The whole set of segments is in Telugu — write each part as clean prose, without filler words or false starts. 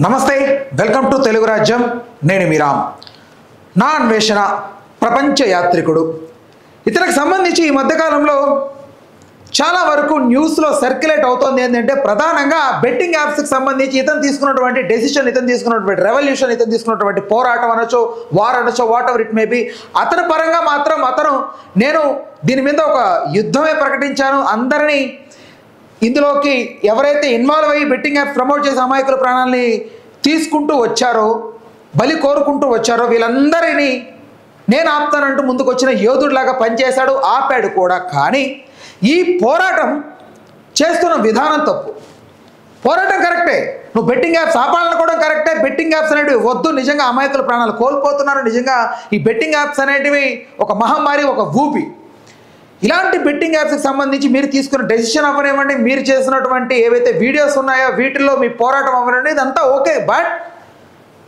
నమస్తే, వెల్కమ్ టు తెలుగు రాజ్యం. నేను మీ రామ్. నా అన్వేషణ ప్రపంచ యాత్రికుడు. ఇతనికి సంబంధించి ఈ మధ్యకాలంలో చాలా వరకు న్యూస్లో సర్క్యులేట్ అవుతుంది ఏంటంటే ప్రధానంగా బెట్టింగ్ యాప్స్కి సంబంధించి ఇతను తీసుకున్నటువంటి డెసిషన్, ఇతను తీసుకున్నటువంటి రెవల్యూషన్, ఇతను తీసుకున్నటువంటి పోరాటం అనొచ్చు, వార్ అనొచ్చు, what ever it may be, అతని పరంగా మాత్రం నేను దీని మీద ఒక యుద్ధమే ప్రకటించాను, అందరినీ ఇందులోకి ఎవరైతే ఇన్వాల్వ్ అయ్యి బెట్టింగ్ యాప్ ప్రమోట్ చేసే అమాయకుల ప్రాణాలని తీసుకుంటూ వచ్చారో, బలి కోరుకుంటూ వచ్చారో వీళ్ళందరినీ నేను ఆపుతానంటూ ముందుకు వచ్చిన యోధుడిలాగా పనిచేశాడు, ఆపాడు కూడా. కానీ ఈ పోరాటం చేస్తున్న విధానం తప్పు. పోరాటం కరెక్టే, నువ్వు బెట్టింగ్ యాప్స్ ఆపాలనుకోవడం కరెక్టే. బెట్టింగ్ యాప్స్ అనేటివి వద్దు, నిజంగా అమాయకుల ప్రాణాలు కోల్పోతున్నారు. నిజంగా ఈ బెట్టింగ్ యాప్స్ అనేటివి ఒక మహమ్మారి, ఒక ఊపి. ఇలాంటి బెట్టింగ్ యాప్స్కి సంబంధించి మీరు తీసుకున్న డెసిషన్ అవ్వనివ్వండి, మీరు చేసినటువంటి ఏవైతే వీడియోస్ ఉన్నాయో వీటిల్లో మీ పోరాటం అవ్వనివ్వండి, ఇదంతా ఓకే. బట్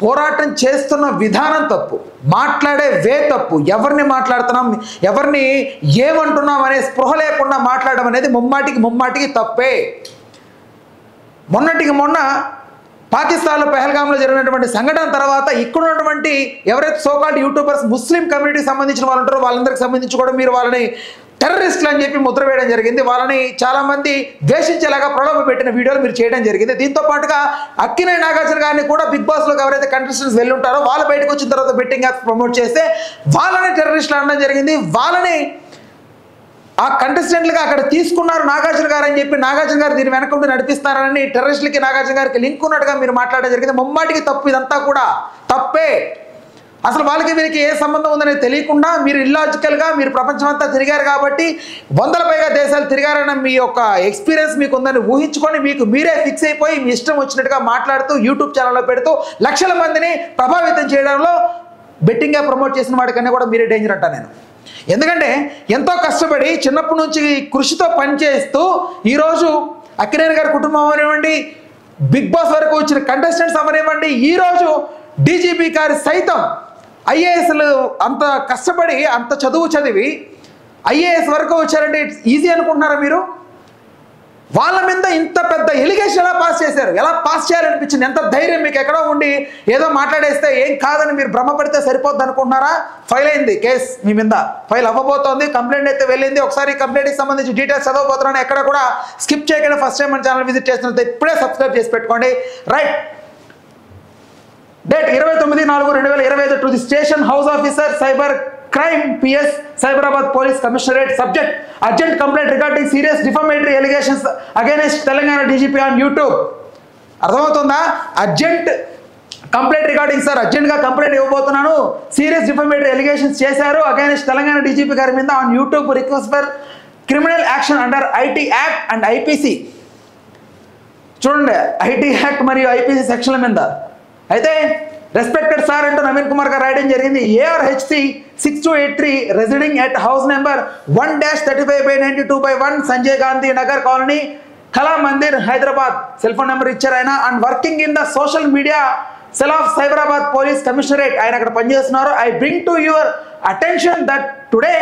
పోరాటం చేస్తున్న విధానం తప్పు, మాట్లాడే వే తప్పు. ఎవరిని మాట్లాడుతున్నాం, ఎవరిని ఏమంటున్నాం అనే స్పృహ లేకుండా మాట్లాడడం అనేది ముమ్మాటికి తప్పే. మొన్న పాకిస్తాన్లో పెహల్గాంలో జరిగినటువంటి సంఘటన తర్వాత ఇక్కడ ఉన్నటువంటి ఎవరైతే సోకాల్డ్ యూట్యూబర్స్ ముస్లిం కమ్యూనిటీకి సంబంధించిన వాళ్ళు ఉంటారో వాళ్ళందరికీ సంబంధించి కూడా మీరు వాళ్ళని టెర్రరిస్టులు అని చెప్పి ముద్ర వేయడం జరిగింది. వాళ్ళని చాలామంది ద్వేషించేలాగా ప్రలోభ పెట్టిన వీడియోలు మీరు చేయడం జరిగింది. దీంతో పాటుగా అక్కినేని నాగార్జున గారిని కూడా బిగ్ బాస్లోకి ఎవరైతే కంటెస్టెంట్స్ వెళ్ళి ఉంటారో వాళ్ళు బయటకు వచ్చిన తర్వాత బెట్టింగ్ యాప్స్ ప్రమోట్ చేస్తే వాళ్ళని టెర్రరిస్టులు అనడం జరిగింది. వాళ్ళని ఆ కంటెస్టెంట్లుగా అక్కడ తీసుకున్నారు నాగార్జున గారు అని చెప్పి, నాగార్జున గారు దీని వెనక ఉండి నడిపిస్తారని టెర్రరిస్టులకి నాగార్జున గారికి లింక్ ఉన్నట్టుగా మీరు మాట్లాడడం జరిగింది. ముమ్మాటికి తప్పు, ఇదంతా కూడా తప్పే. అసలు వాళ్ళకి వీరికి ఏ సంబంధం ఉందనేది తెలియకుండా మీరు ఇల్లాజికల్గా మీరు ప్రపంచమంతా తిరిగారు కాబట్టి, 100 పైగా దేశాలు తిరిగారన్న మీ యొక్క ఎక్స్పీరియన్స్ మీకు ఉందని ఊహించుకొని మీకు మీరే ఫిక్స్ అయిపోయి మీ ఇష్టం వచ్చినట్టుగా మాట్లాడుతూ యూట్యూబ్ ఛానల్లో పెడుతూ లక్షల మందిని ప్రభావితం చేయడంలో బెట్టింగ్ యాప్ ప్రమోట్ చేసిన వాడికన్నా కూడా మీరే డేంజర్ అంటా నేను. ఎందుకంటే ఎంతో కష్టపడి చిన్నప్పటి నుంచి కృషితో పనిచేస్తూ ఈరోజు అక్కినేని గారి కుటుంబం అవనివ్వండి, బిగ్ బాస్ వరకు వచ్చిన కంటెస్టెంట్స్ అవనివ్వండి, ఈరోజు డీజీపీ గారి సైతం ఐఏఎస్లు అంత కష్టపడి అంత చదువు చదివి ఐఏఎస్ వరకు వచ్చారంటే ఇట్స్ ఈజీ అనుకుంటున్నారా మీరు? వాళ్ళ మీద ఇంత పెద్ద ఎలిగేషన్ ఎలా పాస్ చేశారు? ఎలా పాస్ చేయాలనిపించింది? ఎంత ధైర్యం మీకు? ఎక్కడో ఉండి ఏదో మాట్లాడేస్తే ఏం కాదని మీరు భ్రమపడితే సరిపోద్ది అనుకుంటున్నారా? ఫైల్ అయింది కేసు మీ మీద, ఫైల్ అవ్వబోతోంది, కంప్లైంట్ అయితే వెళ్ళింది. ఒకసారి కంప్లైంట్కి సంబంధించి డీటెయిల్స్ చదవబోతున్నాను. ఎక్కడ కూడా స్కిప్ చేయకుండా ఫస్ట్ టైం మన ఛానల్ విజిట్ చేసినట్లయితే ఇప్పుడే సబ్స్క్రైబ్ చేసి పెట్టుకోండి. Right, date 29/4/2025 to the station house officer cyber crime PS Cyberabad police commissionerate. Subject urgent complaint regarding serious defamatory allegations against Telangana DGP on YouTube. అర్థమవుతుందా? అర్జెంట్ కంప్లైంట్ రిగార్డింగ్ సార్, అర్జెంట్గా కంప్లైంట్ ఇవ్వబోతున్నాను, సీరియస్ డిఫమేటరీ ఎలిగేషన్స్ చేశారు అగైనెస్ట్ తెలంగాణ డీజీపీ గారి మీద on YouTube, request for criminal action under IT act and IPC. చూడండి, ఐటీ యాక్ట్ మరియు ఐపీసీ సెక్షన్ల మీద అయితే రెస్పెక్టెడ్ సార్ అంటూ నవీన్ కుమార్ గారు రాయడం జరిగింది. ARHC 6283 residing at house number 1-35/92/1 Sanjay Gandhi Nagar colony, Kala Mandir, Hyderabad. Cell phone number ఇచ్చారు ఆయన. And working in the social media cell of Cyberabad police commissionerate, ఆయన అక్కడ పనిచేస్తున్నారు. I bring to your attention that today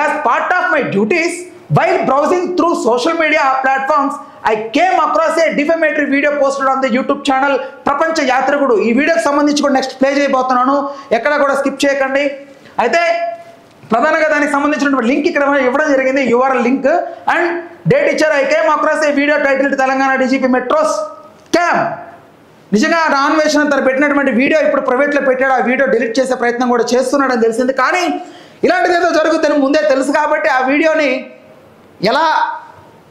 as part of my duties while browsing through social media platforms I came across a defamatory video posted on the YouTube channel ప్రపంచ యాత్రికుడు. ఈ వీడియోకి సంబంధించి కూడా నెక్స్ట్ ప్లే చేయబోతున్నాను, ఎక్కడ కూడా స్కిప్ చేయకండి. అయితే ప్రధానంగా దానికి సంబంధించినటువంటి లింక్ ఇక్కడ ఇవ్వడం జరిగింది, URL లింక్ అండ్ డేట్ ఇచ్చారు. I came across a video titled Telangana DGP metro scam. నిజంగా అన్వేషణ తను పెట్టినటువంటి వీడియో ఇప్పుడు ప్రైవేట్లో పెట్టాడు. ఆ వీడియో డిలీట్ చేసే ప్రయత్నం కూడా చేస్తున్నాడని తెలిసింది. కానీ ఇలాంటిది ఏదో జరుగుతుందని ముందే తెలుసు కాబట్టి ఆ వీడియోని ఎలా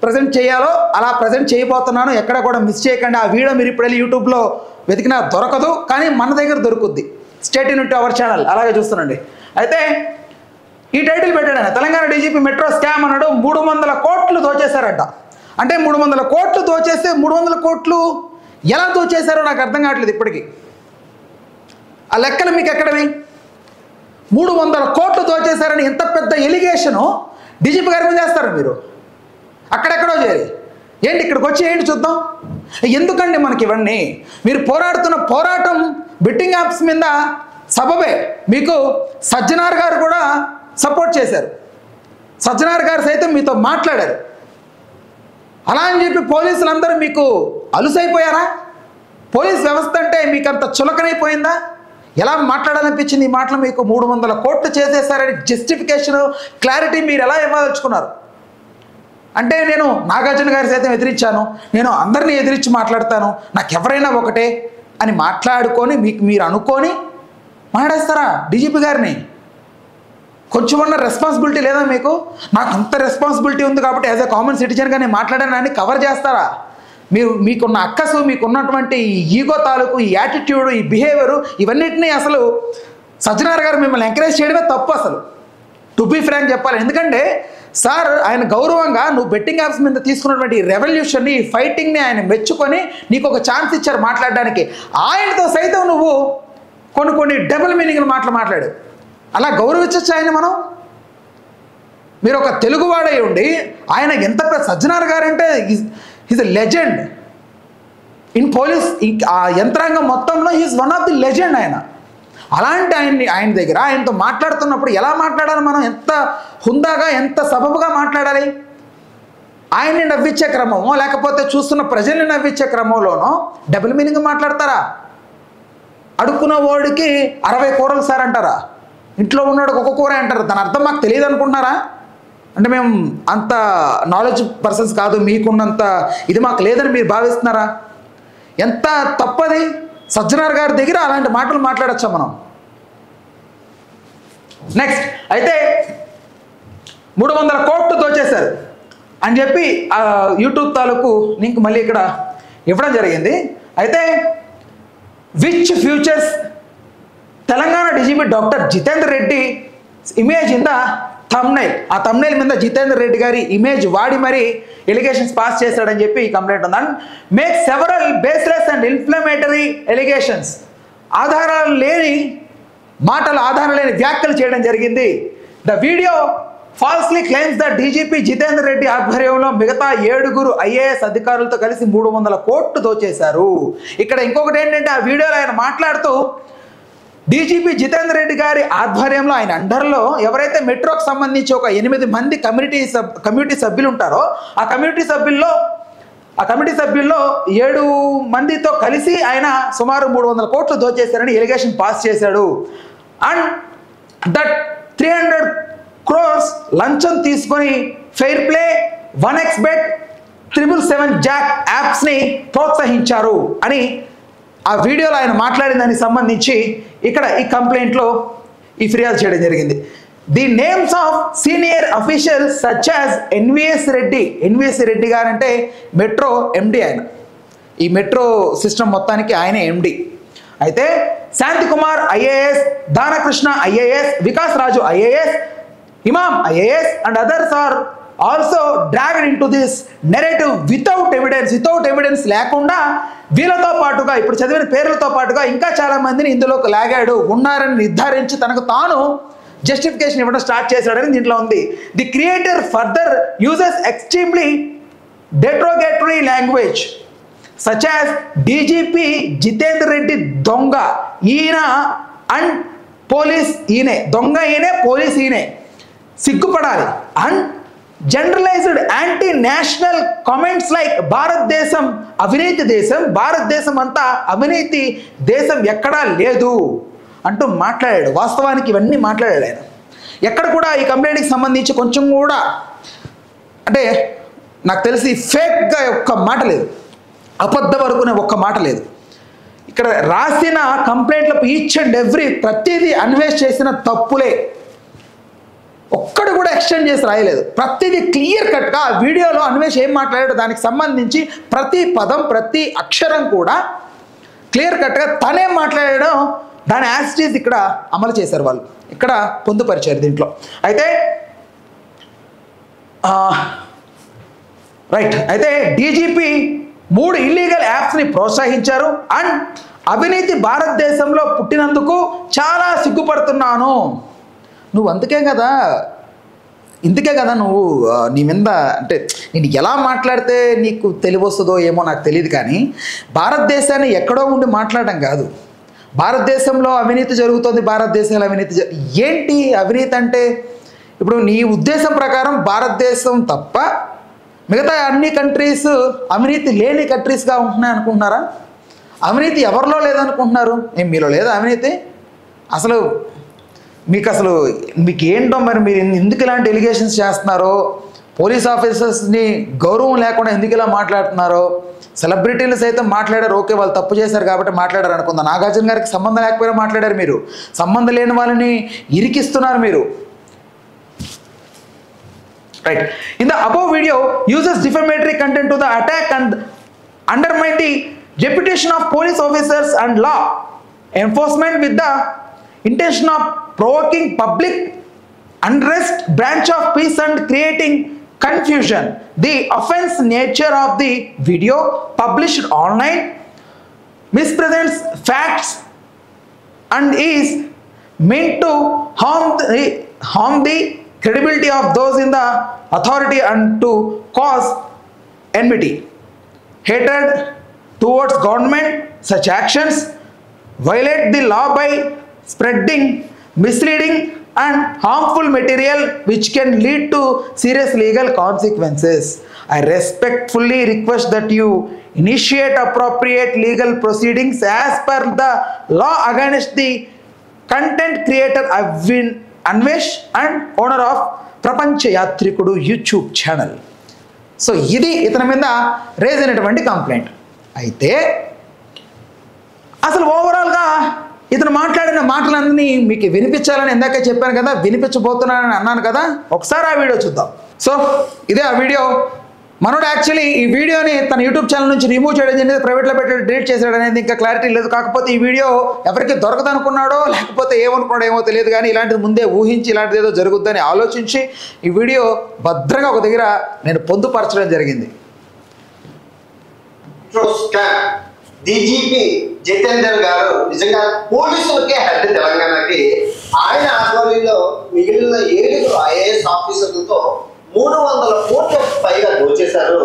ప్రజెంట్ చేయాలో అలా ప్రజెంట్ చేయబోతున్నాను, ఎక్కడ కూడా మిస్ చేయకండి. ఆ వీడియో మీరు ఇప్పుడు వెళ్ళి యూట్యూబ్లో వెతికినా దొరకదు, కానీ మన దగ్గర దొరుకుద్ది. State Yoon to our channel, అలాగే చూస్తున్నాండి. అయితే ఈ టైటిల్ పెట్టాడు ఆయన, తెలంగాణ డీజీపీ మెట్రో స్కామ్ అన్నాడు. 300 కోట్లు దోచేశారట. అంటే 300 కోట్లు దోచేస్తే 300 కోట్లు ఎలా దోచేశారో నాకు అర్థం కావట్లేదు ఇప్పటికీ. ఆ లెక్కలు మీకు ఎక్కడవి? 300 కోట్లు దోచేశారని ఎంత పెద్ద ఎలిగేషను డీజీపీ గారి మీద చేస్తారు మీరు? అక్కడెక్కడో చేరి ఏంటి ఇక్కడికి వచ్చి ఏంటి చూద్దాం. ఎందుకండి మనకి ఇవన్నీ? మీరు పోరాడుతున్న పోరాటం బెట్టింగ్ యాప్స్ మీద సబబే. మీకు సజ్జనార్ గారు కూడా సపోర్ట్ చేశారు, సజ్జనార్ గారు సైతం మీతో మాట్లాడారు. అలా అని చెప్పి పోలీసులందరూ మీకు అలుసైపోయారా? పోలీస్ వ్యవస్థ అంటే మీకు అంత చులకనైపోయిందా? ఎలా మాట్లాడాలనిపించింది ఈ మాటలు మీకు? 300 కోట్లు చేసేసారని జస్టిఫికేషన్, క్లారిటీ మీరు ఎలా ఇవ్వదలుచుకున్నారు? అంటే నేను నాగార్జున గారి సైతం ఎదిరించాను, నేను అందరినీ ఎదిరించి మాట్లాడతాను, నాకు ఎవరైనా ఒకటే అని మాట్లాడుకొని మీరు అనుకొని మాట్లాడేస్తారా డీజీపీ గారిని? కొంచెమన్నా రెస్పాన్సిబిలిటీ లేదా మీకు? నాకు అంత రెస్పాన్సిబిలిటీ ఉంది కాబట్టి యాజ్ ఎ కామన్ సిటిజన్గా నేను మాట్లాడానని కవర్ చేస్తారా? మీకున్న అక్కసు, మీకున్నటువంటి ఈ ఈగో తాలూకు, ఈ యాటిట్యూడ్, ఈ బిహేవియరు, ఇవన్నిటినీ అసలు సజ్జనార్ గారు మిమ్మల్ని ఎంకరేజ్ చేయడమే తప్పు అసలు, టు బీ ఫ్రాంక్ చెప్పాలి. ఎందుకంటే సార్ ఆయన గౌరవంగా నువ్వు బెట్టింగ్ యాప్స్ మీద తీసుకున్నటువంటి ఈ రెవల్యూషన్ని, ఈ ఫైటింగ్ని ఆయన మెచ్చుకొని నీకు ఒక ఛాన్స్ ఇచ్చారు మాట్లాడడానికి. ఆయనతో సైతం నువ్వు కొన్ని డబుల్ మీనింగ్ మాట్లాడు. అలా గౌరవించచ్చు ఆయన మనం? మీరు ఒక తెలుగువాడై ఉండి ఆయన ఎంత సజ్జనార్ గారు అంటే is a legend in police, ఆ యంత్రాంగం మొత్తంలో is one of the legend ఆయన. అలాంటి ఆయన దగ్గర ఆయనతో మాట్లాడుతున్నప్పుడు ఎలా మాట్లాడాలి మనం? ఎంత హుందాగా, ఎంత సబబుగా మాట్లాడాలి? ఆయన్ని నవ్వించే క్రమమో లేకపోతే చూస్తున్న ప్రజల్ని నవ్వించే క్రమంలోనో డబుల్ మీనింగ్ మాట్లాడతారా? అడుక్కున్న వాడికి 60 కూరలు సార్ అంటారా? ఇంట్లో ఉన్నవాడికి ఒక కూర అంటారు. దాని అర్థం మాకు తెలియదు అనుకుంటున్నారా? అంటే మేము అంత నాలెడ్జ్ పర్సన్స్ కాదు, మీకున్నంత ఇది మాకు లేదని మీరు భావిస్తున్నారా? ఎంత తప్పది! సజ్జనార్ గారి దగ్గర అలాంటి మాటలు మాట్లాడచ్చా మనం? నెక్స్ట్ అయితే 300 కోట్లు దోచేశారు అని చెప్పి యూట్యూబ్ తాలూకు లింక్ మళ్ళీ ఇక్కడ ఇవ్వడం జరిగింది. అయితే which features Telangana DGP doctor Jitender Reddy image in the thumbnail, ఆ థంబ్నైల్ మీద జితేందర్ రెడ్డి గారి ఇమేజ్ వాడి మరి ఎలిగేషన్స్ పాస్ చేశాడని చెప్పి ఈ కంప్లైంట్ ఉంది. And make several baseless and inflammatory allegations, ఆధారాలు లేని మాటలు, ఆధారం లేని వ్యాఖ్యలు చేయడం జరిగింది. The video falsely claims the DGP Jitender Reddy ఆధ్వర్యంలో మిగతా 7 ఐఏఎస్ అధికారులతో కలిసి 300 కోట్లు దోచేశారు. ఇక్కడ ఇంకొకటి ఏంటంటే ఆ వీడియోలో ఆయన మాట్లాడుతూ డీజీపీ జితేందర్ రెడ్డి గారి ఆధ్వర్యంలో ఆయన అండర్లో ఎవరైతే మెట్రోకి సంబంధించి ఒక 8 మంది కమ్యూనిటీ సభ్యులు ఉంటారో ఆ కమ్యూనిటీ సభ్యుల్లో 7 మందితో కలిసి ఆయన సుమారు 300 కోట్లు దోచేశారని ఎలిగేషన్ పాస్ చేశాడు. అండ్ దట్ 300 crores లంచం తీసుకొని ఫెయిర్ ప్లే, 1xBet, 777 జాక్ యాప్స్ని ప్రోత్సహించారు అని ఆ వీడియోలో ఆయన మాట్లాడిన దానికి సంబంధించి ఇక్కడ ఈ కంప్లైంట్లో ఈ ఫిర్యాదు చేయడం జరిగింది. The names of senior officials such as NVS Reddy గారు అంటే మెట్రో ఎండి, ఆయన ఈ మెట్రో సిస్టమ్ మొత్తానికి ఆయనే ఎండి. అయితే Shanti Kumar IAS, Danakrishna IAS, Vikas Raju IAS, Imam IAS and others are also dragged into this narrative without evidence లేకుండా వీళ్ళతో పాటుగా ఇప్పుడు చదివిన పేర్లతో పాటుగా ఇంకా చాలా మందిని ఇందులోకి లాగాడు, ఉన్నారని నిర్ధారించి తనకు తాను జస్టిఫికేషన్ ఇవ్వడం స్టార్ట్ చేశాడని దీంట్లో ఉంది. The creator further uses extremely derogatory language such as DGP Jitender Reddy దొంగ ఈయన అండ్ పోలీస్ ఈయనే, దొంగ ఈయనే, పోలీస్ ఈయనే, సిగ్గుపడాలి. And generalised anti national comments like భారతదేశం అవినీతి దేశం, భారతదేశం అంతా అవినీతి దేశం ఎక్కడా లేదు అంటూ మాట్లాడాడు. వాస్తవానికి ఇవన్నీ మాట్లాడాడు ఆయన. ఎక్కడ కూడా ఈ కంప్లైంట్కి సంబంధించి కొంచెం కూడా అంటే నాకు తెలిసి ఫేక్గా ఒక్క మాట లేదు, అబద్ధ వరకునే ఒక్క మాట లేదు. ఇక్కడ రాసిన కంప్లైంట్లో ఈచ్ అండ్ ఎవ్రీ ప్రతిదీ అన్వేష్ చేసిన తప్పులే, ఒక్కడు కూడా ఎక్స్టెండ్ చేసి రాయలేదు. ప్రతిదీ క్లియర్ కట్గా ఆ వీడియోలో అన్వేష్ ఏం మాట్లాడాడో దానికి సంబంధించి ప్రతి పదం, ప్రతి అక్షరం కూడా క్లియర్ కట్గా తనేం మాట్లాడాడో దాని యాసిటీస్ ఇక్కడ అమలు చేశారు వాళ్ళు, ఇక్కడ పొందుపరిచారు దీంట్లో. అయితే రైట్, అయితే డీజీపీ 3 ఇల్లీగల్ యాప్స్ని ప్రోత్సహించారు. అండ్ అవినీతి భారతదేశంలో పుట్టినందుకు చాలా సిగ్గుపడుతున్నాను. నువ్వు ఇందుకే కదా నువ్వు నీ మీద అంటే నేను ఎలా మాట్లాడితే నీకు తెలివి వస్తుందో ఏమో నాకు తెలియదు, కానీ భారతదేశాన్ని ఎక్కడో ఉండి మాట్లాడడం కాదు. భారతదేశంలో అవినీతి జరుగుతుంది, భారతదేశంలో అవినీతి ఏంటి అవినీతి అంటే? ఇప్పుడు నీ ఉద్దేశం ప్రకారం భారతదేశం తప్ప మిగతా అన్ని కంట్రీస్ అవినీతి లేని కంట్రీస్గా ఉంటున్నాయి అనుకుంటున్నారా? అవినీతి ఎవరిలో లేదనుకుంటున్నారు? మీలో లేదా అవినీతి? అసలు మీకు ఏంటో మరి, మీరు ఎందుకు ఇలాంటి ఎలిగేషన్స్ చేస్తున్నారో, పోలీస్ ఆఫీసర్స్ని గౌరవం లేకుండా ఎందుకు ఇలా మాట్లాడుతున్నారో, సెలబ్రిటీలు సైతం మాట్లాడారు. ఓకే, వాళ్ళు తప్పు చేశారు కాబట్టి మాట్లాడారు అనుకుందా. నాగార్జున గారికి సంబంధం లేకపోయినా మాట్లాడారు మీరు. సంబంధం లేని వాళ్ళని ఇరికిస్తున్నారు మీరు. Right. In the above video uses defamatory content to the attack and undermine the reputation of police officers and law enforcement with the intention of provoking public unrest, branch of peace and creating confusion. The offense nature of the video published online mispresents facts and is meant to harm the credibility of those in the authority and to cause enmity, hatred towards government. Such actions violate the law by spreading misleading and harmful material which can lead to serious legal consequences. I respectfully request that you initiate appropriate legal proceedings as per the law against the content creator Anvesh and owner of ప్రపంచ యాత్రికుడు యూట్యూబ్ ఛానల్. సో ఇది ఇతని మీద రేజ్ అయినటువంటి కంప్లైంట్. అయితే అసలు ఓవరాల్గా ఇతను మాట్లాడిన మాటలన్నీ మీకు వినిపించాలని ఇందాక చెప్పాను కదా, వినిపించబోతున్నానని అన్నాను కదా. ఒకసారి ఆ వీడియో చూద్దాం. సో ఇదే ఆ వీడియో. మనోడు యాక్చువల్లీ ఈ వీడియోని తన యూట్యూబ్ ఛానల్ నుంచి రిమూవ్ చేయడం జరిగింది, ప్రైవేట్లో పెట్టి డిలీట్ చేశాడు అనేది ఇంకా క్లారిటీ లేదు. కాకపోతే ఈ వీడియో ఎవరికి దొరకదనుకున్నాడో లేకపోతే ఏమనుకున్నాడో ఏమో తెలియదు, కానీ ఇలాంటిది ముందే ఊహించి ఇలాంటిది ఏదో జరుగుద్దని ఆలోచించి ఈ వీడియో భద్రంగా ఒక దగ్గర నేను పొందుపరచడం జరిగింది. డీజీపీ జితేందర్ గారు నిజంగా పోలీసులకే హెడ్ తెలంగాణకి. ఆయన ఆధ్వర్యంలో మిగిలిన 7 ఐఏఎస్ ఆఫీసర్లతో 300 కోట్ల పైగా దోచేశారు.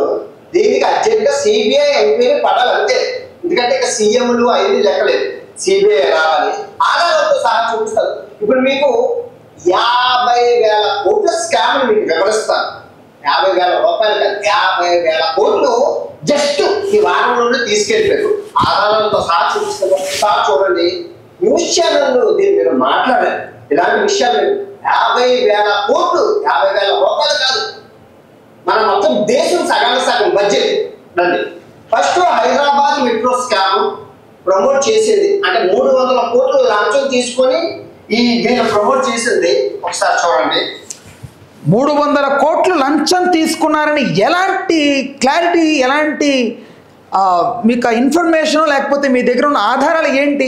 దీనికి అర్జెంట్గా సిబిఐ ఎంక్వైరీ పడాలంతే. ఎందుకంటే ఇక సీఎంలు అవి లెక్కలేదు, సిబిఐ రావాలి. ఆధారాలతో సహా చూపిస్తారు. ఇప్పుడు మీకు 50,000 కోట్ల స్కామ్ మీకు వివరిస్తాను. 50,000 రూపాయలు కాదు, 50,000 కోట్లు జస్ట్ ఈ వారంలోనే తీసుకెళ్ళిపోయారు. ఆధారాలతో సహా చూపిస్తారు. ఒకసారి చూడండి, న్యూస్ ఛానల్ దీని మీద మాట్లాడారు. ఇలాంటి విషయాలు 50,000 కోట్లు, 50,000 రూపాయలు కాదు, మన మొత్తం దేశం సగం బడ్జెట్ రండి. First Hyderabad metro scam promote చేసేది అంటే 300 కోట్లు లంచం తీసుకొని దీన్ని ప్రమోట్ చేసింది. ఒకసారి చూడండి, 300 కోట్లు లంచం తీసుకున్నారని ఎలాంటి క్లారిటీ, ఎలాంటి మీకు ఇన్ఫర్మేషన్ లేకపోతే మీ దగ్గర ఉన్న ఆధారాలు ఏంటి?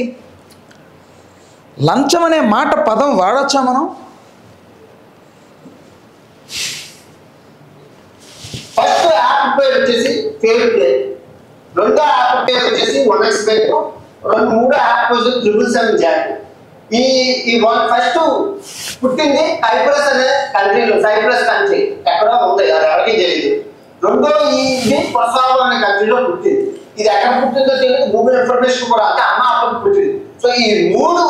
లంచం అనే మాట పదం వాడచ్చా మనం? ఫస్ట్ యాప్ పేరు వచ్చేసి ఫేర్ ప్లే, రెండో యాప్ పేరు వచ్చేసి OneXBet, మూడో యాప్ వచ్చేసి 777 జాక్. ఫస్ట్ పుట్టింది సైప్రస్ అనే కంట్రీలో, సైప్రస్ కంట్రీ ఎక్కడో ఉంది, అది ఎవరికి తెలియదు. రెండో ఇది కొసావో అనే కంట్రీలో పుట్టింది. ఇది ఎక్కడ పుట్టిందో తెలియదు, గూగుల్ ఇన్ఫర్మేషన్ కూడా అంటే అమ్మ అప్పటికి పుట్టింది. సో ఈ 3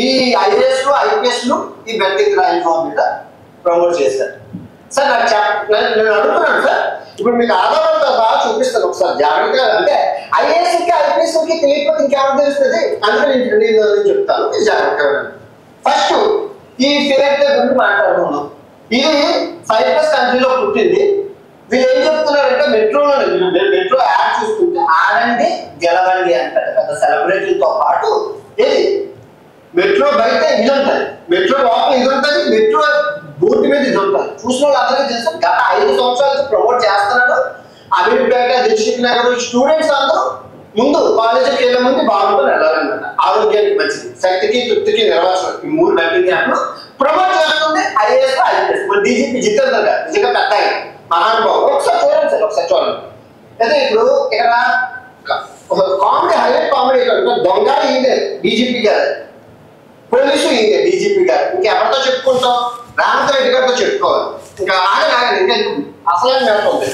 ఈ ఐఏఎస్లు ఐపీఎస్లు ఈ బెట్టింగ్ రాయిఫామ్ మీద ప్రమోట్ చేశారు. సార్ నేను అడుగుతున్నాను సార్, ఇప్పుడు మీకు ఆధారాలతో బాగా చూపిస్తాను. ఒకసారి జాగ్రత్తగా, అంటే ఐఏఎస్కి ఐపీఎస్కి తెలియకపోతే ఇంకెవరు తెలుస్తుంది, అందుకని నేను చెప్తాను, మీరు జాగ్రత్తగా. ఫస్ట్ ఈ ఫేర్ ప్లే గురించి మాట్లాడుకున్నాం. ఇది సైప్రస్ కంట్రీలో పుట్టింది. వీళ్ళు ఏం చెప్తున్నారంటే మెట్రో యాడ్ చూస్తుంటే ఆడండి గెలవండి అంటారు కదా సెలబ్రిటీలతో పాటు. ఏది మెట్రో బయట ఇది ఉంటుంది, మెట్రో లోపల ఇది ఉంటుంది, మెట్రో బోర్డు మీద ఇది ఉంటుంది. చూసిన వాళ్ళు అందరికీ తెలుసు. గత 5 సంవత్సరాలు ప్రమోట్ చేస్తున్నాడు. అమీర్పేట, దిల్సుఖ్ నగర్ స్టూడెంట్స్ అందరూ ముందు కాలేజీకి వెళ్ళే ముందు బాగుంటుంది వెళ్ళాలన్నమాట. ఆరోగ్యానికి మంచిది, శక్తికి తృప్తికి నిర్వచనం ఈ 3 బెట్టింగ్ యాప్లు ప్రమోట్ చేస్తుంది ఐఏఎస్ ఐపీఎస్. మన డీజీపీ జితేందర్ గారు నిజంగా పెద్ద మహానుభావుడు. ఒకసారి చూడండి సార్, ఒకసారి చూడండి. అయితే ఇప్పుడు ఇక్కడ కామెడీ, హైలైట్ కామెడీ దొంగ ఈయనే డీజీపీ గారు, పోలీసు ఈయనే డీజీపీ గారు. ఇంకెవరితో చెప్పుకుంటాం? రామత రెడ్డి గారితో చెప్పుకోవాలి. ఇంకా ఆగండి, ఇంకా అసలు ఉంది.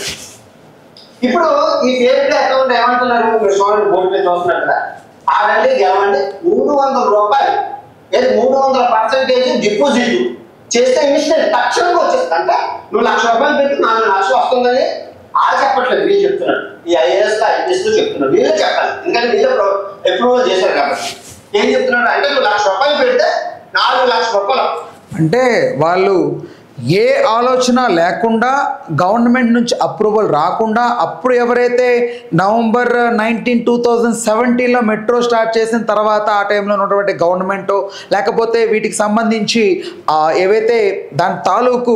ఇప్పుడు ఈ ఫేర్ ప్లే అకౌంట్ ఏమంటున్నారు? మీరు చూడండి, బోర్డు మీద చూస్తున్నారు కదా, ఆడండి గెలవండి 300 రూపాయలు, 300% డిపాజిట్ చేస్తే ఇన్స్టెంట్ తక్షణంగా వచ్చేస్తుంది. అంటే నువ్వు 1,00,000 రూపాయలు పెట్టి 4 లక్షలు వస్తుందని చెప్పట్లేదు, వీళ్ళు చెప్తున్నాడు. ఈ ఐఏఎస్ ఐపీఎస్ చెప్తున్నాడు, వీళ్ళే చెప్పాలి, ఎందుకంటే వీళ్ళే అప్రూవల్ చేశారు కాబట్టి. ఏం చెప్తున్నాడు అంటే నువ్వు ₹1,00,000 పెడితే 4 లక్షల రూపాయలు. అంటే వాళ్ళు ఏ ఆలోచన లేకుండా గవర్నమెంట్ నుంచి అప్రూవల్ రాకుండా అప్పుడు ఎవరైతే నవంబర్ 19, 2017లో మెట్రో స్టార్ట్ చేసిన తర్వాత ఆ టైంలో ఉన్నటువంటి గవర్నమెంటో లేకపోతే వీటికి సంబంధించి ఏవైతే దాని తాలూకు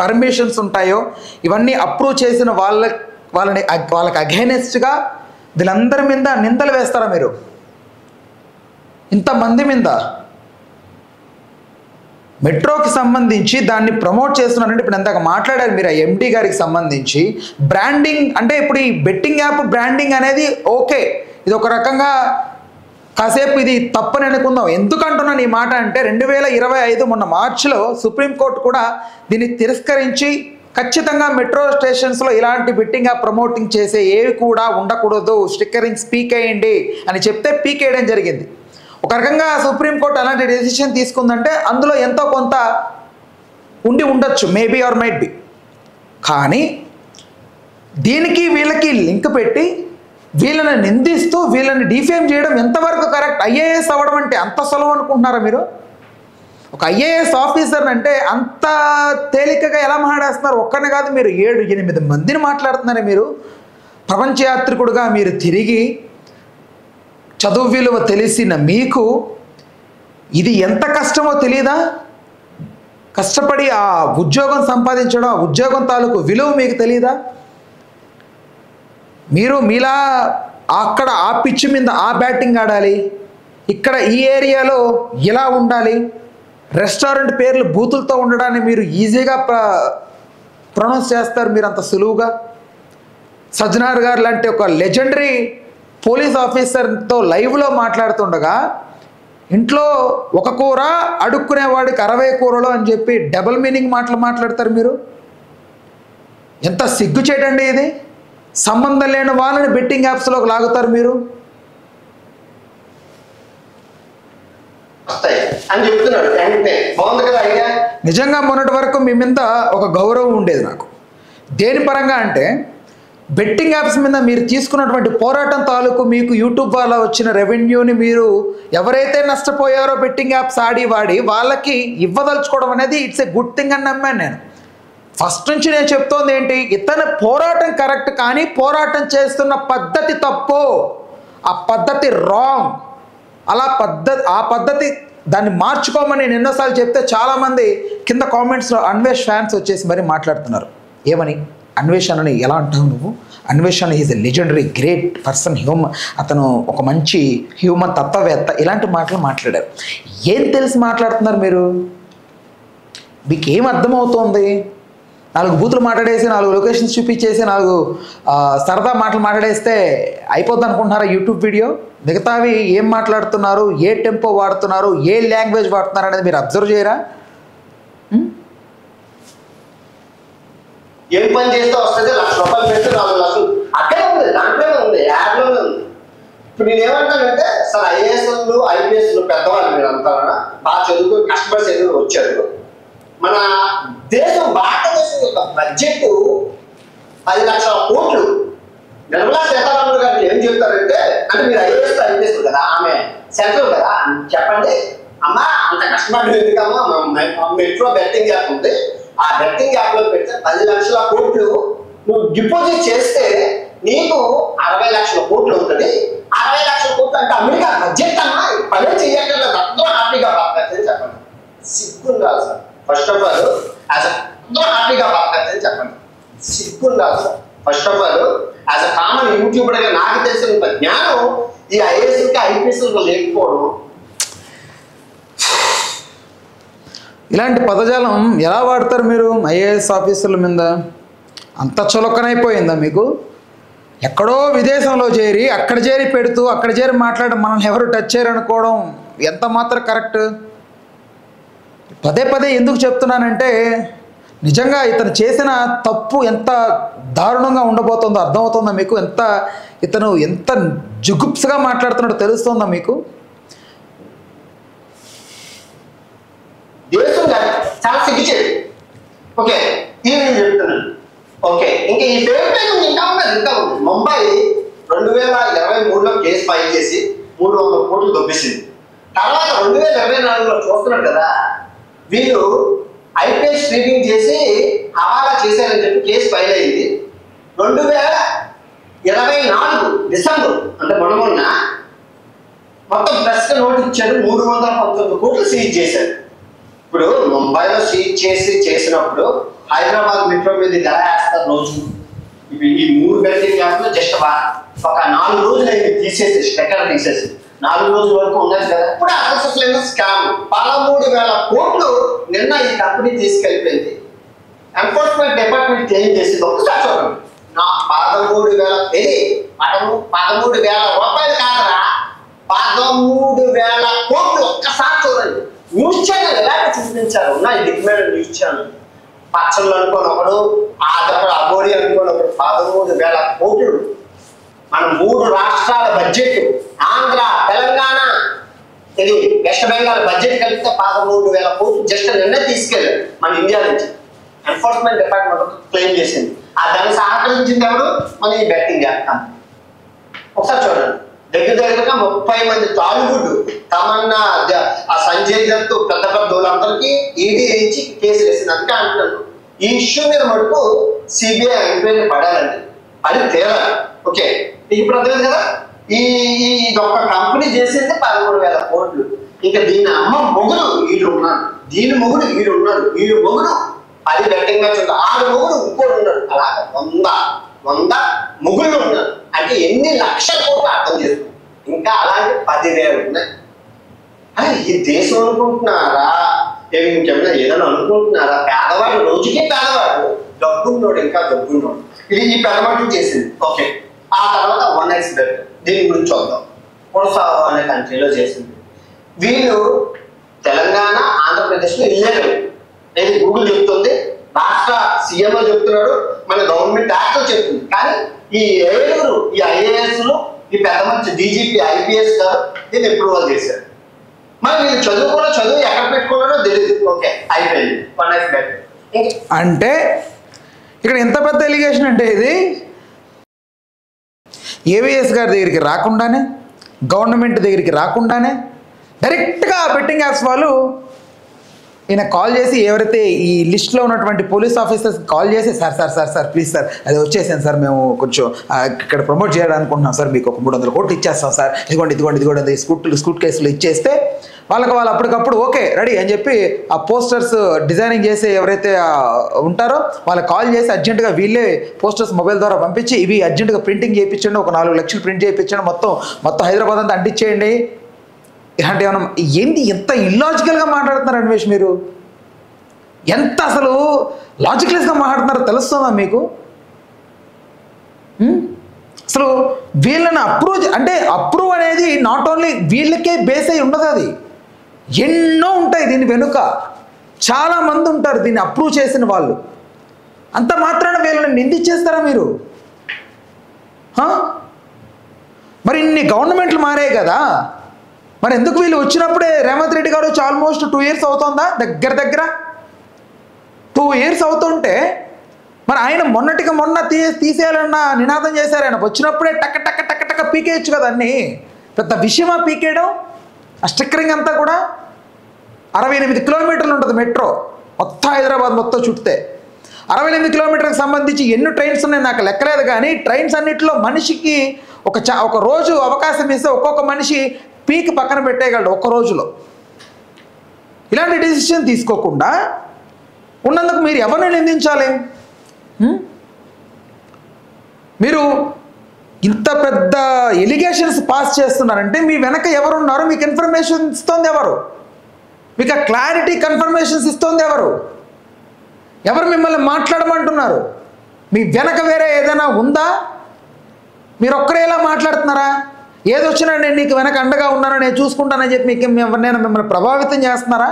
పర్మిషన్స్ ఉంటాయో ఇవన్నీ అప్రూవ్ చేసిన వాళ్ళకి అగైనెస్ట్గా వీళ్ళందరి మీద నిందలు వేస్తారా మీరు? ఇంతమంది మీద మెట్రోకి సంబంధించి దాన్ని ప్రమోట్ చేస్తున్నారంటే ఇప్పుడు ఎంతగా మాట్లాడారు మీరు ఆ ఎండి గారికి సంబంధించి బ్రాండింగ్. అంటే ఇప్పుడు ఈ బెట్టింగ్ యాప్ బ్రాండింగ్ అనేది ఓకే, ఇది ఒక రకంగా కాసేపు ఇది తప్పని అనుకుందాం. ఎందుకంటున్నాను ఈ మాట అంటే 2025 మొన్న మార్చిలో సుప్రీంకోర్టు కూడా దీన్ని తిరస్కరించి ఖచ్చితంగా మెట్రో స్టేషన్స్లో ఇలాంటి బెట్టింగ్ యాప్ ప్రమోటింగ్ చేసే ఏవి కూడా ఉండకూడదు, స్టిక్కరింగ్స్ పీకేయండి అని చెప్తే పీకేయడం జరిగింది. ఒక రకంగా సుప్రీంకోర్టు అలాంటి డెసిషన్ తీసుకుందంటే అందులో ఎంతో కొంత ఉండి ఉండొచ్చు, మేబీ ఆర్ మైట్ బి. కానీ దీనికి వీళ్ళకి లింక్ పెట్టి వీళ్ళని నిందిస్తూ వీళ్ళని డిఫేమ్ చేయడం ఎంతవరకు కరెక్ట్? ఐఏఎస్ అవ్వడం అంటే అంత సులభం అనుకుంటున్నారా మీరు? ఒక ఐఏఎస్ ఆఫీసర్ అంటే అంత తేలికగా ఎలా మాట్లాడేస్తున్నారు? ఒక్కరిని కాదు, మీరు 7-8 మందిని మాట్లాడుతున్నారు. మీరు ప్రపంచ యాత్రికుడుగా మీరు తిరిగి చదువు విలువ తెలిసిన మీకు ఇది ఎంత కష్టమో తెలియదా? కష్టపడి ఆ ఉద్యోగం సంపాదించడం, ఆ ఉద్యోగం తాలూకు విలువ మీకు తెలియదా? మీరు మీలా అక్కడ ఆ పిచ్ మీద ఆ బ్యాటింగ్ ఆడాలి, ఇక్కడ ఈ ఏరియాలో ఇలా ఉండాలి, రెస్టారెంట్ పేర్లు బూతులతో ఉండడాన్ని మీరు ఈజీగా ప్రొనౌన్స్ చేస్తారు మీరు అంత సులువుగా. సజ్జనార్ గారు లాంటి ఒక లెజెండరీ పోలీస్ ఆఫీసర్తో లైవ్లో మాట్లాడుతుండగా ఇంట్లో ఒక కూర అడుక్కునేవాడికి 60 కూరలు అని చెప్పి డబుల్ మీనింగ్ మాట్లాడతారు మీరు. ఎంత సిగ్గు చేయడండి ఇది! సంబంధం లేని వాళ్ళని బెట్టింగ్ యాప్స్లోకి లాగుతారు మీరు. నిజంగా మొన్నటి వరకు మీ మీద ఒక గౌరవం ఉండేది నాకు. దేని పరంగా అంటే బెట్టింగ్ యాప్స్ మీద మీరు తీసుకున్నటువంటి పోరాటం తాలూకు మీకు యూట్యూబ్ వల్ల వచ్చిన రెవెన్యూని మీరు ఎవరైతే నష్టపోయారో బెట్టింగ్ యాప్స్ ఆడి వాడి వాళ్ళకి ఇవ్వదలుచుకోవడం అనేది ఇట్స్ ఏ గుడ్ థింగ్ అని నమ్మాను నేను. ఫస్ట్ నుంచి నేను చెప్తోంది ఏంటి, ఇతని పోరాటం కరెక్ట్ కానీ పోరాటం చేస్తున్న పద్ధతి తప్పు, ఆ పద్ధతి రాంగ్. ఆ పద్ధతి దాన్ని మార్చుకోమని నేను ఎన్నోసార్లు చెప్తే చాలామంది కింద కామెంట్స్లో అన్వేష్ ఫ్యాన్స్ వచ్చేసి మరి మాట్లాడుతున్నారు. ఏమని? అన్వేషణని ఎలా అంటావు నువ్వు? అన్వేషణ is a legendary great person, అతను ఒక మంచి హ్యూమన్ తత్వవేత్త, ఇలాంటి మాటలు మాట్లాడారు. ఏం తెలిసి మాట్లాడుతున్నారు మీరు? మీకు ఏం అర్థమవుతోంది? 4 బూతులు మాట్లాడేసి 4 లొకేషన్స్ చూపించేసి 4 సరదా మాటలు మాట్లాడేస్తే అయిపోద్ది అనుకుంటున్నారా యూట్యూబ్ వీడియో? మిగతావి ఏం మాట్లాడుతున్నారు, ఏ టెంపో వాడుతున్నారు, ఏ లాంగ్వేజ్ వాడుతున్నారు అనేది మీరు అబ్జర్వ్ చేయరా? ఏం పని చేస్తే వస్తుంది? ₹1,00,000 పెడితే 4 లక్షలు అక్కడే ఉంది, దాంట్లోనే ఉంది, యాడ్లోనే ఉంది. ఇప్పుడు నేను ఏమంటానంటే సార్ ఐఏఎస్లు ఐపీఎస్లు పెద్దవాళ్ళు మీరు అంతా బాగా చదువుకుని కష్టపడి చదువుకు వచ్చారు. మన దేశం భారతదేశం యొక్క బడ్జెట్ 10 లక్షల కోట్లు. నిర్మలా సీతారామన్ గారు ఏం చెప్తారంటే, అంటే మీరు ఐఏఎస్ ఐపీఎస్ కదా, ఆమె సెంట్రల్ కదా, చెప్పండి అమ్మా అంత కష్టపడి ఎందుకమ్మా, మెట్రో బెట్టింగ్ యాప్ ఉంది, ఆ బెట్టింగ్ యాప్ లో పెడితే 10 లక్షల కోట్లు నువ్వు డిపాజిట్ చేస్తే నీకు 60 లక్షల కోట్లు ఉంటుంది. 60 లక్షల కోట్లు అంటే అమెరికా బడ్జెట్ అమ్మా, పని చెయ్యట్లేదు, ఎంతో హ్యాపీగా బతకచ్చని చెప్పండి. సిగ్గుండాలి సార్. ఫస్ట్ ఆఫ్ ఆల్ ఎంతో హ్యాపీగా బతకచ్చని చెప్పండి. సిగ్గుండాలి sir. First of all as a common YouTuber గా నాకు తెలిసిన జ్ఞానం ఈ ఐఏఎస్కి ఐపీఎస్లకు లేకపోవడం. ఇలాంటి పదజాలం ఎలా వాడతారు మీరు ఐఏఎస్ ఆఫీసర్ల మీద? అంత చులకనైపోయిందా మీకు? ఎక్కడో విదేశంలో చేరి అక్కడ చేరి పెడుతూ అక్కడ చేరి మాట్లాడడం, మనల్ని ఎవరు టచ్ చేయరు అనుకోవడం ఎంత మాత్రం కరెక్ట్? పదే ఎందుకు చెప్తున్నానంటే నిజంగా ఇతను చేసిన తప్పు ఎంత దారుణంగా ఉండబోతుందో అర్థమవుతుందా మీకు? ఇతను ఎంత జుగుప్స్గా మాట్లాడుతున్నాడో తెలుస్తుందా మీకు? దేశం చాలా సిగ్గుచేది. ఓకే, ఇది నేను చెప్తున్నాను. ఓకే, ఇంకా ఈ ఫేవరెట్ ప్లే ఇంకా ఉంది. ముంబై 2023లో కేసు ఫైల్ చేసి 300 కోట్లు దొబ్బేసింది. తర్వాత 2024లో చూస్తున్నారు కదా, వీళ్ళు ఐపీఎల్ స్ట్రీమింగ్ చేసి హవాలా చేశారని చెప్పి కేసు ఫైల్ అయింది. 2024 డిసెంబర్ అంటే మొన్న మొత్తం ప్రెస్ నోట్ ఇచ్చారు. 319 కోట్లు సీజ్ చేశారు. ఇప్పుడు ముంబైలో సీజ్ చేసినప్పుడు హైదరాబాద్ మెట్రో మీద ఎలా వేస్తారు రోజు? ఈ 3 బెట్టింగ్ యాప్లో జస్ట్ ఒక 4 రోజులు అయితే తీసేసి ఎక్కడ తీసేసి 4 రోజుల వరకు ఉన్నది కదా. ఇప్పుడు అసలు స్కామ్ 13,000 కోట్లు నిన్న ఈ కంపెనీ తీసుకెళ్ళిపోయింది. ఎన్ఫోర్స్మెంట్ డిపార్ట్మెంట్ క్లెయిమ్ చేసింది. ఒకసారి చూడండి, 13,000 రూపాయలు కాదరా, 13,000 కోట్లు. ఒక్కసారి చూడండి. న్యూస్ ఛానల్ ఎలాంటి చూపించారు? నా దిగ్మైన న్యూస్ ఛానల్ పచ్చళ్ళు అనుకోని ఒకడు, ఆదప్పుడు అబోడి అనుకోని ఒకడు. 13,000 కోట్లు. మన 3 రాష్ట్రాల బడ్జెట్, ఆంధ్ర, తెలంగాణ, ఇది వెస్ట్ బెంగాల్ బడ్జెట్ కలిపితే 13,000 కోట్లు జస్ట్ నిన్న తీసుకెళ్ళారు మన ఇండియా నుంచి. ఎన్ఫోర్స్మెంట్ డిపార్ట్మెంట్ క్లెయిమ్ చేసింది. ఆ దాన్ని సహకరించింది ఎవరు? మన ఈ బెట్టింగ్ యాప్ కంపెనీ. ఒకసారి చూడండి, దగ్గరగా 30 మంది తాలుగుడ్డు, తమన్నా, ఆ సంజయ్ దత్, పెద్ద వాళ్ళందరికీ ఈడీ ఇచ్చి కేసు వేసింది. అందుకే అంటున్నాను, ఈ ఇష్యూ మీద మటుకు సిబిఐ ఎంక్వైరీ పడాలండి, అది తేలాలి. ఓకే, ఇప్పుడు అర్థమైంది కదా. ఇది ఒక కంపెనీ చేసింది 13,000 కోట్లు. ఇంకా దీని అమ్మ మొగుడు వీడు ఉన్నాడు, దీని మొగుడు వీడు ఉన్నాడు, వీడు మొగుడు 10 బెట్టింగ్ మ్యాచ్ ఉంది, 6 మొగుడు ఇంకోటి ఉన్నాడు. అలాగే 100 మొగుళ్ళు ఉన్నారు. అంటే ఎన్ని లక్షల కోట్లు అర్థం చేస్తుంది. ఇంకా అలాంటి 10,000 ఉన్నాయి. అదే ఈ దేశం అనుకుంటున్నారా? ఇంకేమైనా ఏదైనా అనుకుంటున్నారా? పేదవాడు రోజుకే పేదవాడు, డబ్బున్నోడు ఇంకా డబ్బున్నోడు. ఇది ఈ పెద్దవాడు చేసింది. ఓకే, ఆ తర్వాత 1xBet, దీని గురించి చూద్దాం. పురసా అనే కంట్రీలో చేసింది. వీళ్ళు తెలంగాణ, ఆంధ్రప్రదేశ్లో ఇల్లేరు. ఇది గూగుల్ చెప్తుంది, రాష్ట్ర సీఎంఓ చెప్తున్నాడు, మన గవర్నమెంట్ యాక్ట్లో చెప్తుంది. కానీ ఈ 7 ఈ ఐఏఎస్లు, ఈ పెద్ద మంచి డీజీపీ, ఐపీఎస్ గారు దీన్ని అప్రూవల్ చేశారు. మరి వీళ్ళు చదువు ఎక్కడ పెట్టుకున్నారో తెలియదు. ఓకే, అయిపోయింది 1xBet. అంటే ఇక్కడ ఎంత పెద్ద ఎలిగేషన్ అంటే, ఇది ఏవిఎస్ గారి దగ్గరికి రాకుండానే, గవర్నమెంట్ దగ్గరికి రాకుండానే డైరెక్ట్గా బెట్టింగ్ యాప్స్ వాళ్ళు ఈయన కాల్ చేసి, ఎవరైతే ఈ లిస్ట్లో ఉన్నటువంటి పోలీస్ ఆఫీసర్స్ కాల్ చేసి, సార్ ప్లీజ్ సార్, అది వచ్చేసాను సార్, మేము కొంచెం ఇక్కడ ప్రమోట్ చేయాలనుకుంటున్నాం సార్, మీకు ఒక 300 కోట్లు ఇచ్చేస్తాం సార్, ఇదిగోండి స్కూట్ కేసులు ఇచ్చేస్తే వాళ్ళు అప్పటికప్పుడు ఓకే రెడీ అని చెప్పి ఆ పోస్టర్స్ డిజైనింగ్ చేసి ఎవరైతే ఉంటారో వాళ్ళకి కాల్ చేసి అర్జెంటుగా వీళ్ళే పోస్టర్స్ మొబైల్ ద్వారా పంపించి, ఇవి అర్జెంటుగా ప్రింటింగ్ చేయించండి, ఒక 4 లక్షలు ప్రింట్ చేయించండి, మొత్తం హైదరాబాద్ అంతా అంటించేయండి. ఇలాంటి ఏమన్నా ఏంటి ఎంత ఇల్లాజికల్గా మాట్లాడుతున్నారు అన్వేష్? మీరు ఎంత అసలు లాజికలెస్గా మాట్లాడుతున్నారో తెలుస్తుందా మీకు? అసలు వీళ్ళని అప్రూవ్ అనేది నాట్ ఓన్లీ వీళ్ళకే బేస్ అయి ఉండదు, అది ఎన్నో ఉంటాయి దీని వెనుక, చాలామంది ఉంటారు దీన్ని అప్రూవ్ చేసిన వాళ్ళు. అంత మాత్రాన వీళ్ళని నిందించేస్తారా మీరు? మరి ఇన్ని గవర్నమెంట్లు మారాయి కదా, మరి ఎందుకు వీళ్ళు వచ్చినప్పుడే రేవంత్ రెడ్డి గారు వచ్చి ఆల్మోస్ట్ 2 years అవుతుందా? దగ్గర 2 years అవుతుంటే మరి ఆయన మొన్నటికి మొన్న తీసేయాలన్న నినాదం చేశారు. ఆయన వచ్చినప్పుడే టక్క పీకేయచ్చు కదా అన్నీ. పెద్ద విషయమా పీకేయడం? ఆ స్టిక్కరింగ్ అంతా కూడా 68 కిలోమీటర్లు ఉంటుంది మెట్రో, మొత్తం హైదరాబాద్ మొత్తం చుట్టే 68 కిలోమీటర్కి సంబంధించి ఎన్ని ట్రైన్స్ ఉన్నాయి నాకు లెక్కలేదు. కానీ ట్రైన్స్ అన్నింటిలో మనిషికి ఒక రోజు అవకాశం ఇస్తే ఒక్కొక్క మనిషి పీక్ పక్కన పెట్టేయగలడు ఒక్క రోజులో. ఇలాంటి డెసిషన్ తీసుకోకుండా ఉన్నందుకు మీరు ఎవరిని నిందించాలి? మీరు ఇంత పెద్ద ఎలిగేషన్స్ పాస్ చేస్తున్నారంటే మీ వెనక ఎవరున్నారో మీకు ఇన్ఫర్మేషన్ ఇస్తుంది ఎవరు? మీకు ఆ క్లారిటీ కన్ఫర్మేషన్స్ ఇస్తుంది ఎవరు? ఎవరు మిమ్మల్ని మాట్లాడమంటున్నారు? మీ వెనక వేరే ఏదైనా ఉందా? మీరు ఒక్కరే ఎలా మాట్లాడుతున్నారా? ఏదొచ్చినా నేను నీకు వెనక అండగా ఉన్నానో, నేను చూసుకుంటానని చెప్పి మీకు ఎవరినైనా మిమ్మల్ని ప్రభావితం చేస్తున్నారా?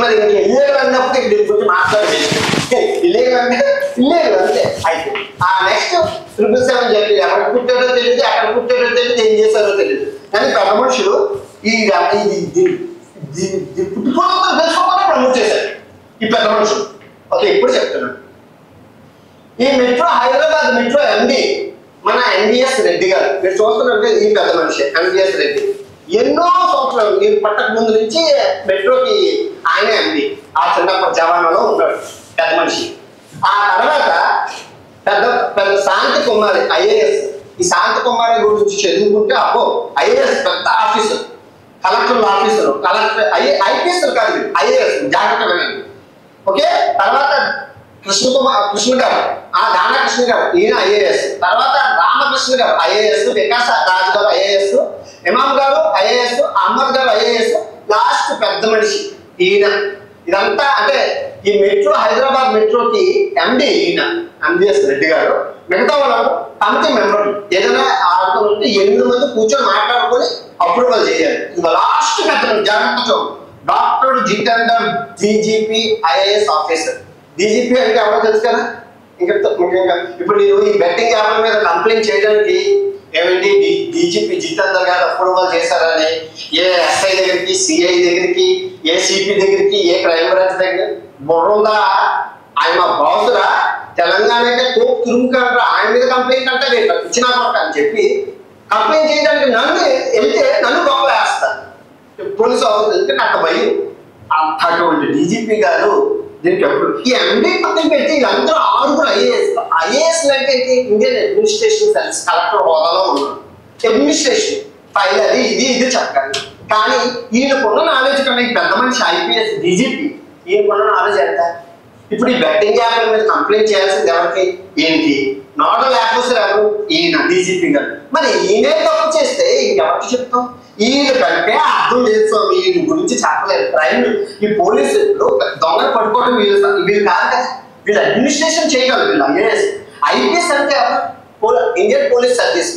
మరి ఇల్లేరు అన్నప్పుడు దీని గురించి మాట్లాడలేదు. ఇల్లేరు అంటే అయితే ఆ నెక్స్ట్ 777 చెప్పి ఎక్కడ పుట్టారో తెలియదు, ఏం చేశారో తెలియదు. కానీ పెద్ద మనుషులు ఈ పుట్టుకోవడంతో తెలుసుకోకుండా ప్రమోట్ చేశారు. ఈ పెద్ద మనుషులు. ఓకే, ఇప్పుడు చెప్తున్నాను. ఈ మెట్రో హైదరాబాద్ మెట్రో ఎండి మన ఎన్విఎస్ రెడ్డి గారు. మీరు చూస్తున్నట్టే ఈ పెద్ద మనిషి ఎన్విఎస్ రెడ్డి. ఎన్నో సంవత్సరాలు మీరు పట్టక ముందు నుంచి మెట్రోకి ఆయన ఎండి. ఆ చిన్నప్పటి జవానాలో ఉన్నాడు పెద్ద మనిషి. ఆ తర్వాత పెద్ద పెద్ద శాంతి కుమారి ఐఏఎస్. ఈ శాంతి కుమారి గురించి చదువుకుంటే అబ్బో ఐఏఎస్ పెద్ద officer, collector officer, collector IPS కాదు ఐఏఎస్, జాగ్రత్త వినండి. ఓకే, తర్వాత కృష్ణ గారు, ఆ దానకృష్ణ గారు, ఈయన ఐఏఎస్. తర్వాత రామకృష్ణ గారు ఐఏఎస్, వికాస్ రాజు గారు ఐఏఎస్, ఇమాం గారు ఐఏఎస్, అహ్మద్ గారు ఐఏఎస్, లాస్ట్ పెద్ద మనిషి ఈయన. ఇదంతా అంటే ఈ మెట్రో హైదరాబాద్ మెట్రోకి ఎండి ఈయన ఎన్విఎస్ రెడ్డి గారు. మిగతా వాళ్ళు కమిటీ మెంబర్లు. ఏదైనా ఆడుతుంటే 8 మంది కూర్చొని మాట్లాడుకొని అప్రూవల్ చేయాలి. ఇది లాస్ట్ పెద్ద జాగ్రత్త. Doctor Jitender DGP IAS officer. DGP అంటే ఎవరో తెలుసు కదా. ఇంకా ముఖ్యంగా ఇప్పుడు నేను ఈ బెట్టింగ్ యాప్ల మీద కంప్లైంట్ చేయడానికి ఏమండి డీజీపీ జితేందర్ గారు అప్రూవల్ చేశారని ఏ ఎస్ఐ దగ్గరికి, సిఐ దగ్గరికి, ఏ సిపి దగ్గరికి, ఏ క్రైమ్ బ్రాంచ్ దగ్గర బుర్రుందా? ఆయన మా బాసురా, తెలంగాణకే కోప్ తిరుగుతారా, ఆయన మీద కంప్లైంట్ అంటే ఇచ్చినా కొరక అని చెప్పి కంప్లైంట్ చేయడానికి నన్ను వెళ్తే నన్ను గొప్ప వేస్తారు పోలీసు ఆఫీసర్. వెళ్తే నాకు భయం. అటువంటి డీజీపీ గారు దీనికి ఎప్పుడు ఈ ఎండి పక్కన పెట్టి అందరూ 6 ఐఏఎస్. ఐఏఎస్ అంటే ఇండియన్ అడ్మినిస్ట్రేషన్ సర్వీస్ కలెక్టర్ హోదాలో ఉన్నాడు. అడ్మినిస్ట్రేషన్ ఫైల్ అది ఇది చెప్పాలి. కానీ ఈయనకున్న నాలెడ్జ్ కన్నా ఈ పెద్ద మనిషి ఐపీఎస్ డీజీపీ ఈయనకున్న నాలెడ్జ్ ఎంత? ఇప్పుడు ఈ బెట్టింగ్ యాప్ల మీద కంప్లైంట్ చేయాల్సింది ఎవరికి? ఈయనకి. నోడల్ ఆఫీసర్ ఎవరు? ఈయన డీజీపీ గారు. మరి ఈయనే తప్పు చేస్తే ఇంకెవరికి చెప్తాం? ఈయన కంటే అర్థం లేదు స్వామి, ఈయన గురించి చెప్పలేదు. క్రైమ్ ఈ పోలీసులు దొంగలు పట్టుకోవడం వీళ్ళు కాదు కదా. వీళ్ళు అడ్మినిస్ట్రేషన్ చేయగలరు. వీళ్ళు ఐఏఎస్. ఐపీఎస్ అంటే ఇండియన్ పోలీస్ సర్వీస్.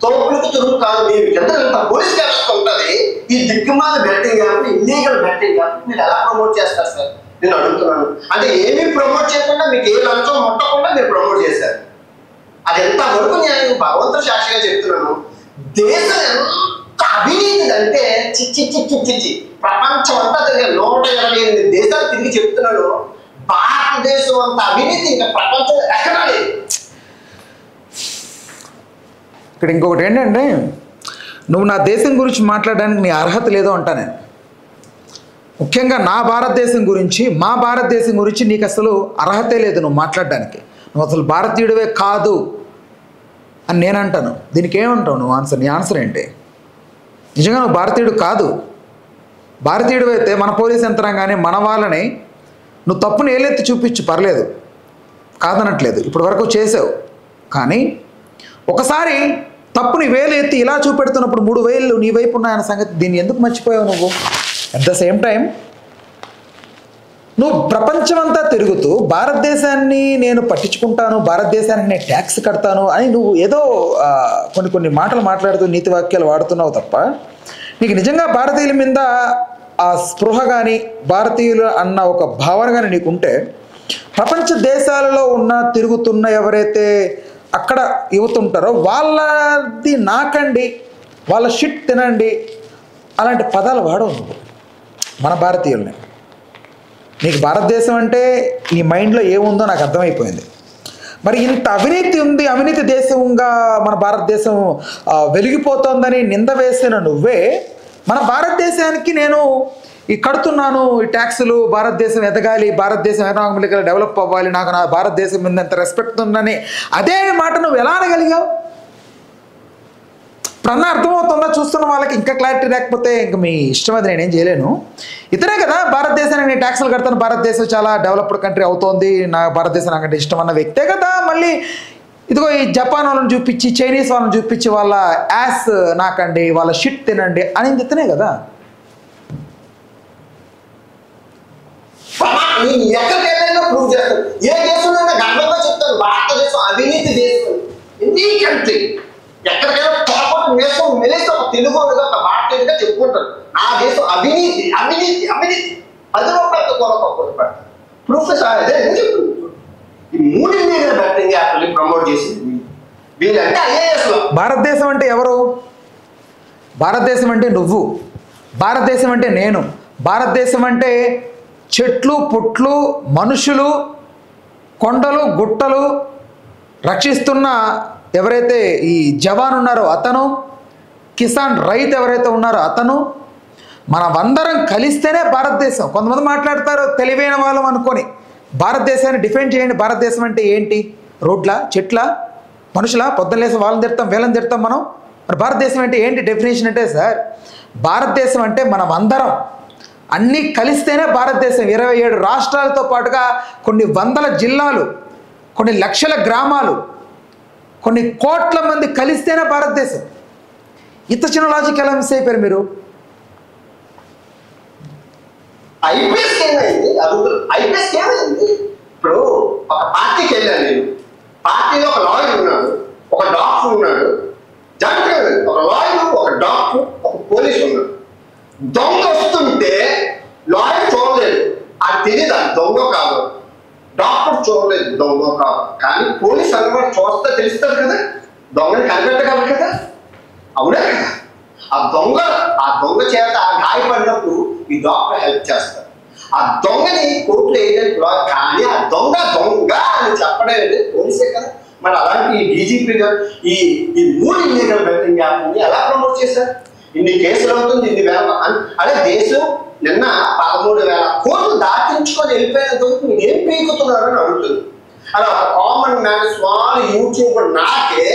తోపులకు తురుగు కాదు. మీరు ఎంత పోలీస్ వ్యవస్థ ఉంటుంది. ఈ దిక్కుమాల betting app, illegal betting app మీరు ఎలా ప్రమోట్ చేస్తారు సార్? నేను అడుగుతున్నాను. అంటే ఏమీ ప్రమోట్ చేయకుండా, మీకు ఏ లంచం ముట్టకుండా మీరు ప్రమోట్ చేశారు. అది ఎంత వరకు నేను భగవంతుడు సాక్షిగా చెప్తున్నాను. దేశం ఎంత అవినీతి అంటే చిచ్చి ప్రపంచం అంతా తిరిగి 128 దేశాలు తిరిగి చెప్తున్నాను. భారతదేశం అంత అవినీతి ఇంకా ప్రపంచం ఎక్కడా లేదు. ఇక్కడ ఇంకొకటి ఏంటంటే, నువ్వు నా దేశం గురించి మాట్లాడడానికి నీ అర్హత లేదో అంటా నేను. ముఖ్యంగా నా భారతదేశం గురించి, మా భారతదేశం గురించి నీకు అసలు అర్హతే లేదు నువ్వు మాట్లాడడానికి. నువ్వు అసలు భారతీయుడివే కాదు అని నేను అంటాను. దీనికి ఏమంటావు నువ్వు? నీ ఆన్సర్ ఏంటి? నిజంగా నువ్వు భారతీయుడు కాదు. భారతీయుడు అయితే మన పోలీస్ యంత్రాంగాన్ని, మన వాళ్ళని నువ్వు తప్పుని ఏలెత్తి చూపించు, పర్లేదు, కాదనట్లేదు, ఇప్పటి వరకు చేసావు. కానీ ఒకసారి తప్పుని వేలు ఎత్తి ఇలా చూపెడుతున్నప్పుడు 3 వేలు నీ వైపు ఉన్నాయన్న సంగతి దీన్ని ఎందుకు మర్చిపోయావు నువ్వు? అట్ ద సేమ్ టైం నువ్వు ప్రపంచమంతా తిరుగుతూ భారతదేశాన్ని నేను పట్టించుకుంటాను, భారతదేశానికి నేను ట్యాక్స్ కడతాను అని నువ్వు ఏదో కొన్ని మాటలు మాట్లాడుతూ నీతి వాక్యాలు వాడుతున్నావు తప్ప, నీకు నిజంగా భారతీయుల మీద ఆ స్పృహ కానీ, భారతీయులు అన్న ఒక భావన కానీ నీకుంటే, ప్రపంచ దేశాలలో తిరుగుతున్న ఎవరైతే అక్కడ యువత ఉంటారో వాళ్ళది నాకండి, వాళ్ళ షిట్ తినండి అలాంటి పదాలు వాడవు నువ్వు మన భారతీయుల్ని. నీకు భారతదేశం అంటే నీ మైండ్లో ఏముందో నాకు అర్థమైపోయింది. మరి ఇంత అవినీతి ఉంది, అవినీతి దేశంగా మన భారతదేశం వెలిగిపోతోందని నింద వేసిన నువ్వే, మన భారతదేశానికి నేను ఈ కడుతున్నాను ఈ ట్యాక్సులు, భారతదేశం ఎదగాలి, భారతదేశం ఎకనామికల్గా డెవలప్ అవ్వాలి, నాకు నా భారతదేశం మీద ఎంత రెస్పెక్ట్ ఉందని అదే మాట నువ్వు ఎలా అనగలిగావు? ఇప్పుడన్నా అర్థమవుతుందా? చూస్తున్న వాళ్ళకి ఇంకా క్లారిటీ లేకపోతే ఇంక మీ ఇష్టం, అది నేనేం చేయలేను. ఇతనే కదా భారతదేశానికి నేను ట్యాక్సులు కడతాను, భారతదేశం చాలా డెవలప్డ్ కంట్రీ అవుతోంది, నా భారతదేశం నాకంటే ఇష్టం అన్న వ్యక్తే కదా. మళ్ళీ ఇదిగో ఈ జపాన్ వాళ్ళని చూపించి, చైనీస్ వాళ్ళని చూపించి వాళ్ళ యాస్ నాకండి, వాళ్ళ షిట్ తినండి అని ఇతనే కదా. ఎక్కడికెళ్ళైనా ప్రూవ్ చేస్తాను. ఏ దేశం గర్వంగా చెప్తాను, భారతదేశం అవినీతి దేశం, ఎనీ కంట్రీ. ఎక్కడికైనా పాపం దేశం మెలిసి ఒక తెలుగుగా, ఒక భారతీయుడిగా చెప్పుకుంటారు, నా దేశం అవినీతి అవినీతి అవినీతి 10 రూపాయలతో కొరత ప్రూఫ్ అదే చెప్తుంది. ఈ 3 ఇండియన్ బెట్టింగ్ యాప్ని ప్రమోట్ చేసింది వీళ్ళంటే ఐఏఎస్. భారతదేశం అంటే ఎవరు? భారతదేశం అంటే నువ్వు, భారతదేశం అంటే నేను, భారతదేశం అంటే చెట్లు పుట్లు మనుషులు కొండలు గుట్టలు రక్షిస్తున్న ఎవరైతే ఈ జవాన్ ఉన్నారో అతను, కిసాన్ రైతు ఎవరైతే ఉన్నారో అతను, మనమందరం కలిస్తేనే భారతదేశం. కొంతమంది మాట్లాడతారు తెలివైన వాళ్ళం అనుకొని, భారతదేశాన్ని డిఫెండ్ చేయండి. భారతదేశం అంటే ఏంటి? రోడ్ల, చెట్ల, మనుషుల? పొద్దున లేసి వాళ్ళని తిడతాం వీళ్ళని తిడతాం మనం. మరి భారతదేశం అంటే ఏంటి డెఫినేషన్ అంటే? సార్, భారతదేశం అంటే మనం అందరం అన్నీ కలిస్తేనే భారతదేశం. 27 రాష్ట్రాలతో పాటుగా కొన్ని వందల జిల్లాలు, కొన్ని లక్షల గ్రామాలు, కొన్ని కోట్ల మంది కలిస్తేనే భారతదేశం. ఇంత చిన్న లాజిక్ ఎలా మిస్ అయిపోయారు మీరు? ఐపీఎస్ ఏమైంది అడుగుతారు. ఐపీఎస్ ఏమైంది? ఇప్పుడు ఒక పార్టీకి వెళ్ళాను నేను. పార్టీలో ఒక లాయర్ ఉన్నాడు, ఒక డాక్టర్ ఉన్నాడు. జాగ్రత్తగా ఒక లాయర్, ఒక డాక్టర్, ఒక పోలీసు ఉన్నాడు. దొంగ వస్తుంటే లాయర్ చూడలేదు, అది తెలియదు అది దొంగ కాదు. డాక్టర్ చూడలేదు దొంగ కాదు, కానీ పోలీస్ అన్నమాట చూస్తే తెలుస్తారు కదా, దొంగని కనిపెట్టగలరు కదా. అవునా కదా? ఆ దొంగ చేత గాయపడినప్పుడు ఈ డాక్టర్ హెల్ప్ చేస్తారు. ఆ దొంగని కోర్టులో ఏజెంట్ లాయర్, కానీ ఆ దొంగ అని చెప్పడం పోలీసే కదా. మరి అలాంటి ఈ డీజీపీ గారు ఈ 3 ఇల్లీగల్ బెట్టింగ్ యాప్ని ఎలా ప్రమోట్ చేశారు? ఇన్ని కేసులు అవుతుంది, ఇన్ని వేల. అదే దేశం నిన్న 13,000 కోట్లు దాటించుకొని వెళ్ళిపోయిన దొరికి మీరు ఏం పీకుతున్నారని అడుగుతుంది. అలా కామన్ మ్యాన్, స్మాల్ యూట్యూబర్ నాకే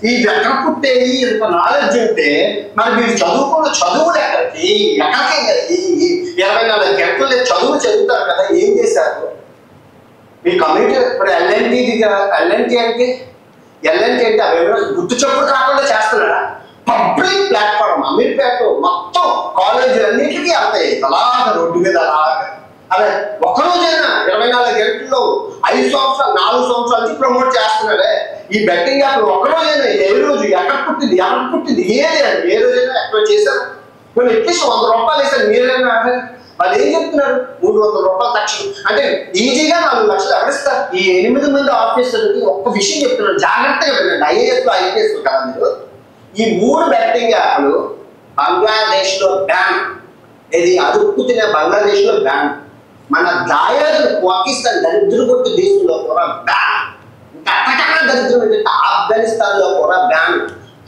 ఈ ఎక్కడ పుట్టేది ఇంత నాలెడ్జ్ ఉంటే మరి మీరు చదువుకున్న చదువులు ఎక్కడికి 24 గంటలు చదువు చదువుతారు కదా, ఏం చేశారు? మీ కమ్యూనిటీ ఇప్పుడు ఎల్ఎన్టీ అంటే అవేమో గుర్తు చప్పుడు కాకుండా చేస్తున్నారా? పబ్లిక్ ప్లాట్ఫామ్ అమీర్పేట మొత్తం కాలేజీలన్నింటికి వెళ్తాయి అలాగా రోడ్డు మీద అలాగా. అదే ఒకరోజైనా 24 గంటల్లో 5 సంవత్సరాలు 4 సంవత్సరాల నుంచి ప్రమోట్ చేస్తున్నారే ఈ బెట్టింగ్ యాప్. ఒకరోజైనా ఏ రోజు ఎక్కడ పుట్టింది ఏ రోజైనా ఎక్కడ చేశారు? మీరు అట్లీస్ట్ 100 రూపాయలు వేసారు మీరైనా. వాళ్ళు ఏం చెప్తున్నారు? 300 రూపాయలు తక్షణం అంటే ఈజీగా 4 లక్షలు ఎవరిస్తారు? ఈ 8 మంది ఆఫీసర్లకి ఒక్క విషయం చెప్తున్నారు, జాగ్రత్తగా వినండి. ఐఏఎస్ ఐపీఎస్ కదా మీరు. ఈ 3 బెట్టింగ్ యాప్లు బంగ్లాదేశ్ లో బ్యాన్. ఇది అదుపు తినే బంగ్లాదేశ్ లో బ్యాన్. మన దాయాదులు పాకిస్తాన్ దరిద్రగొట్టు దేశంలో కూడా బ్యాన్. ఇంకా దరిద్రం ఏంటంటే ఆఫ్ఘనిస్తాన్ లో కూడా బ్యాన్.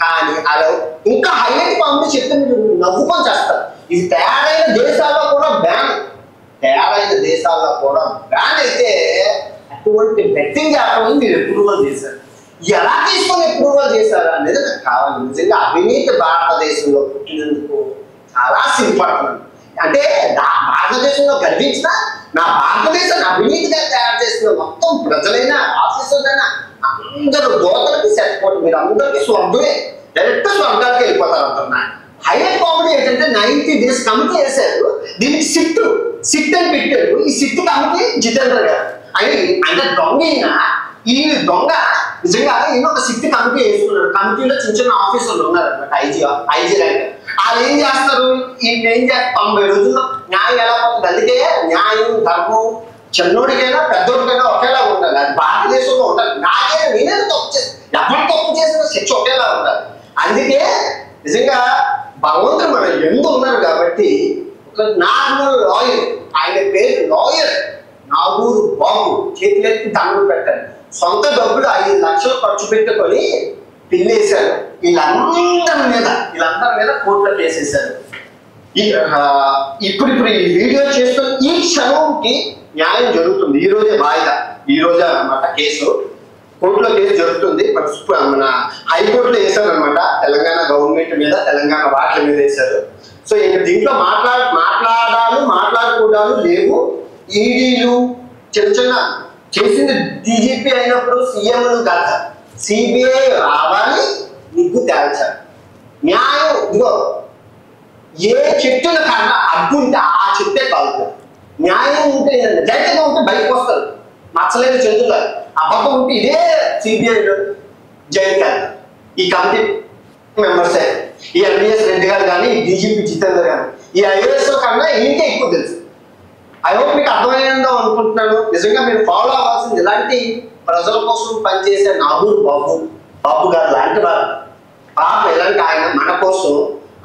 కానీ అలా ఇంకా హైలైట్ కామెడీ చెప్తే మీరు నవ్వుకొని చేస్తారు. ఇది తయారైన దేశాల్లో కూడా బ్యాన్. అయితే అటువంటి బెట్టింగ్ యాప్ని మీరు అప్రూవల్ చేశారు. ఎలా తీసుకొని అప్రూవల్ చేశారు అనేది నాకు కావాలి. నిజంగా అవినీతి భారతదేశంలో పుట్టినందుకు చాలా సిగ్గుపడుతున్నాను. అంటే భారతదేశంలో గర్వించిన నా భారతదేశాన్ని అవినీతిగా తయారు చేసిన మొత్తం ప్రజలైనా ఆఫీసర్లైనా అందరూ దోతలకి సెట్. మీరు అందరికీ స్వర్గమే, డైరెక్ట్ స్వర్గానికి వెళ్ళిపోతారు అంటున్నా. హైలైట్ కామెడీ ఏంటంటే 90 days కమిటీ వేశారు. దీనికి సిట్ అని పెట్టారు. ఈ సిట్ కమిటీ జితేంద్ర గారు అంటే దొంగ. ఈ దొంగ నిజంగా ఈయన ఒక సిట్ కమిటీ వేసుకున్నారు. కమిటీలో చిన్న ఆఫీసర్లు ఉన్నారు అనమాట, ఐజీ ర్యాంక్. వాళ్ళు ఏం చేస్తారు? ఏం చేస్తారు? 90 రోజుల్లో న్యాయం ఎలా పోతుంది? అందుకే న్యాయం ధర్మం చిన్నోడికైనా పెద్దోడికైనా ఒకేలా ఉండాలి. అది భారతదేశంలో ఉండాలి. నేనే తప్పు చేస్తాను, ఎవరు తప్పు చేసిన శిక్ష ఒకేలా ఉండాలి. అందుకే నిజంగా భగవంతుడు మన ఎందు ఉన్నారు కాబట్టి ఒక నార్మల్ లాయర్, ఆయన పేరు లాయర్ నాగూరు బాబు, చేతులెత్తి దండం పెట్టారు. సొంత డబ్బులు 5 లక్షలు ఖర్చు పెట్టుకొని పిల్లేశారు. వీళ్ళందరి మీద కోర్టులో కేసేశారు. ఇప్పుడు ఈ వీడియో చేస్తున్న ఈ క్షణంకి న్యాయం జరుగుతుంది. ఈ రోజే వాయిదా, ఈ రోజే అన్నమాట కేసు. కోర్టులో కేసు జరుగుతుంది. మన హైకోర్టులో వేశారు అనమాట. తెలంగాణ గవర్నమెంట్ మీద, తెలంగాణ వాట్ల మీద వేశారు. సో ఇంక దీంట్లో మాట్లాడుకోవడాలు లేవు. ఈడీలు చిన్న చేసింది డీజీపీ అయినప్పుడు సీఎంలు కాదు, సిబిఐ రావాలి, నిగ్గు తేల్చాలి. న్యాయం ఇదిగో ఏ చెట్టుల కన్నా అడ్డు ఉంటే ఆ చెట్టే కాలుతుంది. న్యాయం ఉంటే నిజాయితీగా ఉంటే బయటకు వస్తారు. నచ్చలేని చేతులు అబద్ధం ఉంటే ఇదే సిబిఐలో జైలుకి వెళ్తారు. ఈ కమిటీ మెంబర్స్ ఈ ఎన్విఎస్ రెడ్డి గారు కానీ, డీజీపీ జితేందర్ గారు, ఈ ఐఏఎస్ కన్నా ఇంకే ఎక్కువ తెలుసు. ఐ హోప్ మీకు అర్థమైందో అనుకుంటున్నాను. నిజంగా మీరు ఫాలో అవ్వాల్సింది ఇలాంటి ప్రజల కోసం పనిచేసే నాగూరు బాబు గారు లాంటి వారు. పాప ఇలాంటి ఆయన మన కోసం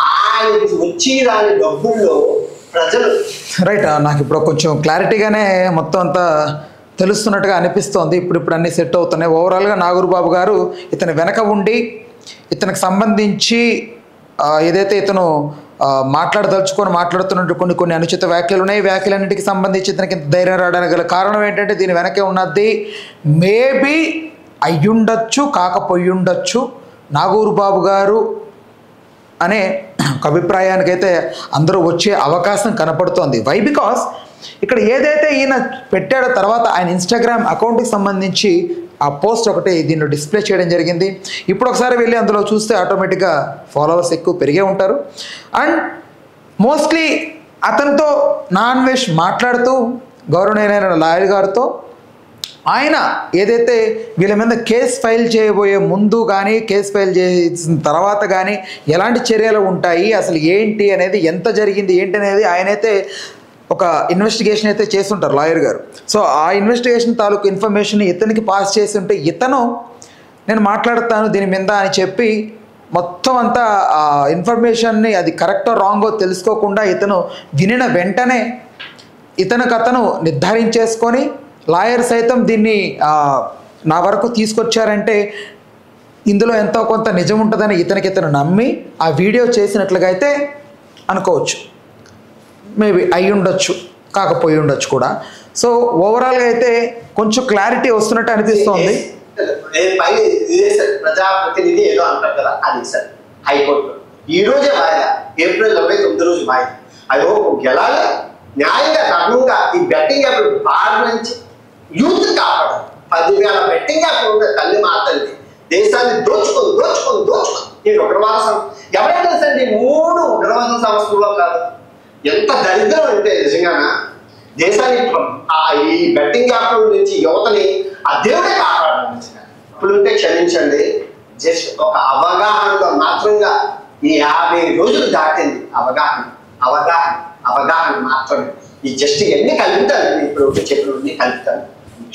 ఆయనకి వచ్చి రాని డబ్బుల్లో ప్రజలు. రైట్, నాకు ఇప్పుడు కొంచెం క్లారిటీగానే మొత్తం అంతా తెలుస్తున్నట్టుగా అనిపిస్తోంది. ఇప్పుడు అన్నీ సెట్ అవుతున్నాయి. ఓవరాల్గా నాగూర్బాబు గారు ఇతని వెనక ఉండి ఇతనికి సంబంధించి ఏదైతే ఇతను మాట్లాడుతున్నట్టు కొన్ని అనుచిత వ్యాఖ్యలు ఉన్నాయి. వ్యాఖ్యలన్నింటికి సంబంధించి ఇతనికి ఇంత ధైర్యం రావడానికి గల కారణం ఏంటంటే దీని వెనకే ఉన్నది మేబీ అయ్యుండొచ్చు, కాకపోయుండొచ్చు నాగూర్బాబు గారు అనే ఒక అభిప్రాయానికైతే అందరూ వచ్చే అవకాశం కనపడుతోంది. వై? బికాస్ ఇక్కడ ఏదైతే ఈయన పెట్టాడో తర్వాత ఆయన ఇన్స్టాగ్రామ్ అకౌంట్కి సంబంధించి ఆ పోస్ట్ ఒకటి దీనిలో డిస్ప్లే చేయడం జరిగింది. ఇప్పుడు ఒకసారి వెళ్ళి అందులో చూస్తే ఆటోమేటిక్గా ఫాలోవర్స్ ఎక్కువ పెరిగే ఉంటారు. అండ్ మోస్ట్లీ అతనితో నాన్ వెజ్ మాట్లాడుతూ గౌరవనీయులైన లాయర్ గారితో ఆయన ఏదైతే వీళ్ళ మీద కేసు ఫైల్ చేయబోయే ముందు కానీ కేసు ఫైల్ చేసిన తర్వాత కానీ ఎలాంటి చర్యలు ఉంటాయి, అసలు ఏంటి అనేది, ఎంత జరిగింది ఏంటి అనేది ఆయనైతే ఒక ఇన్వెస్టిగేషన్ అయితే చేస్తుంటారు లాయర్ గారు. సో ఆ ఇన్వెస్టిగేషన్ తాలూకు ఇన్ఫర్మేషన్ ఇతనికి పాస్ చేసి ఉంటే ఇతను నేను మాట్లాడతాను దీని మీద అని చెప్పి మొత్తం అంతా ఆ ఇన్ఫర్మేషన్ని అది కరెక్టో రాంగో తెలుసుకోకుండా ఇతను వినిన వెంటనే ఇతను నిర్ధారించేసుకొని లాయర్ సైతం దీన్ని నా వరకు తీసుకొచ్చారంటే ఇందులో ఎంతో కొంత నిజం ఉంటుందని ఇతను నమ్మి ఆ వీడియో చేసినట్లుగా అయితే అనుకోవచ్చు. మేబీ అయి ఉండొచ్చు, కాకపోయి ఉండొచ్చు కూడా. సో ఓవరాల్గా అయితే కొంచెం క్లారిటీ వస్తున్నట్టు అనిపిస్తోంది. ప్రజాప్రతినిధి ఏదో అంటారు కదా, అది సార్ హైకోర్టు ఈ రోజే వాయిదా, ఏప్రిల్ 29 రోజు వాయిదా. అది గెలాలి న్యాయంగా ధర్మంగా. ఈ బెట్టింగ్ యాప్ బార్ నుంచి యూత్ కాపాడాలి. 10,000 బెట్టింగ్ యాప్ ఉండే తల్లి మాతల్ని దేశాన్ని దోచుకొని ఈ ఉగ్రవాద సంస్థ ఎవరైనా తెలుసండి 3 ఉగ్రవాద సంస్థల్లో కాదు. ఎంత దరిద్రం అంటే నిజంగాన దేశాన్ని ఈ బెట్టింగ్ యాప్ నుంచి యువతని ఆ దేవుడే కాపాడాలి. నిజంగా ఇప్పుడుంటే క్షమించండి, జస్ట్ ఒక అవగాహనలో మాత్రంగా ఈ 50 రోజులు దాటింది. అవగాహన మాత్రమే. ఈ జస్ట్ ఇవన్నీ కలుపుతాను, ఇప్పుడు చెప్పినవన్నీ కలుపుతాను,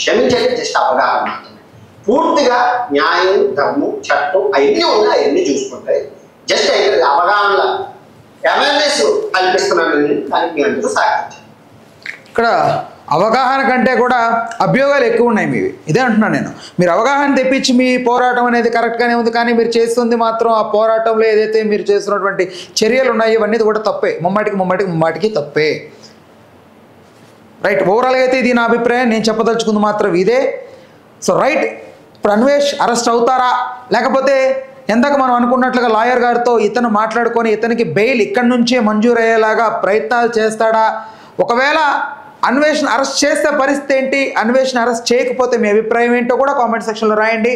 క్షమించండి. జస్ట్ అవగాహన మాత్రమే. పూర్తిగా న్యాయం, ధర్మం, చట్టం అవన్నీ ఉన్నాయి, అవన్నీ చూసుకుంటాయి. జస్ట్ అయితే అవగాహన అవేర్నెస్ కల్పిస్తున్నానని దానికి మీ అందరూ సాగించారు. ఇక్కడ అవగాహన కంటే కూడా అభియోగాలు ఎక్కువ ఉన్నాయి మీవి. ఇదే అంటున్నాను నేను. మీరు అవగాహన తెప్పించి మీ పోరాటం అనేది కరెక్ట్గానే ఉంది, కానీ మీరు చేస్తుంది మాత్రం ఆ పోరాటంలో ఏదైతే మీరు చేస్తున్నటువంటి చర్యలు ఉన్నాయో ఇవన్నీ కూడా తప్పే. ముమ్మాటికి తప్పే. రైట్, ఓవరాల్గా అయితే ఇది నా అభిప్రాయం. నేను చెప్పదలుచుకుంది మాత్రం ఇదే. సో రైట్, ఇప్పుడు అన్వేష్ అరెస్ట్ అవుతారా, లేకపోతే ఎందాక మనం అనుకున్నట్లుగా లాయర్ గారితో ఇతను మాట్లాడుకొని ఇతనికి బెయిల్ ఇక్కడి నుంచే మంజూరు అయ్యేలాగా ప్రయత్నాలు చేస్తాడా? ఒకవేళ అన్వేషణ అరెస్ట్ చేస్తే పరిస్థితి ఏంటి, అన్వేషణ అరెస్ట్ చేయకపోతే మీ అభిప్రాయం ఏంటో కూడా కామెంట్ సెక్షన్లో రాయండి.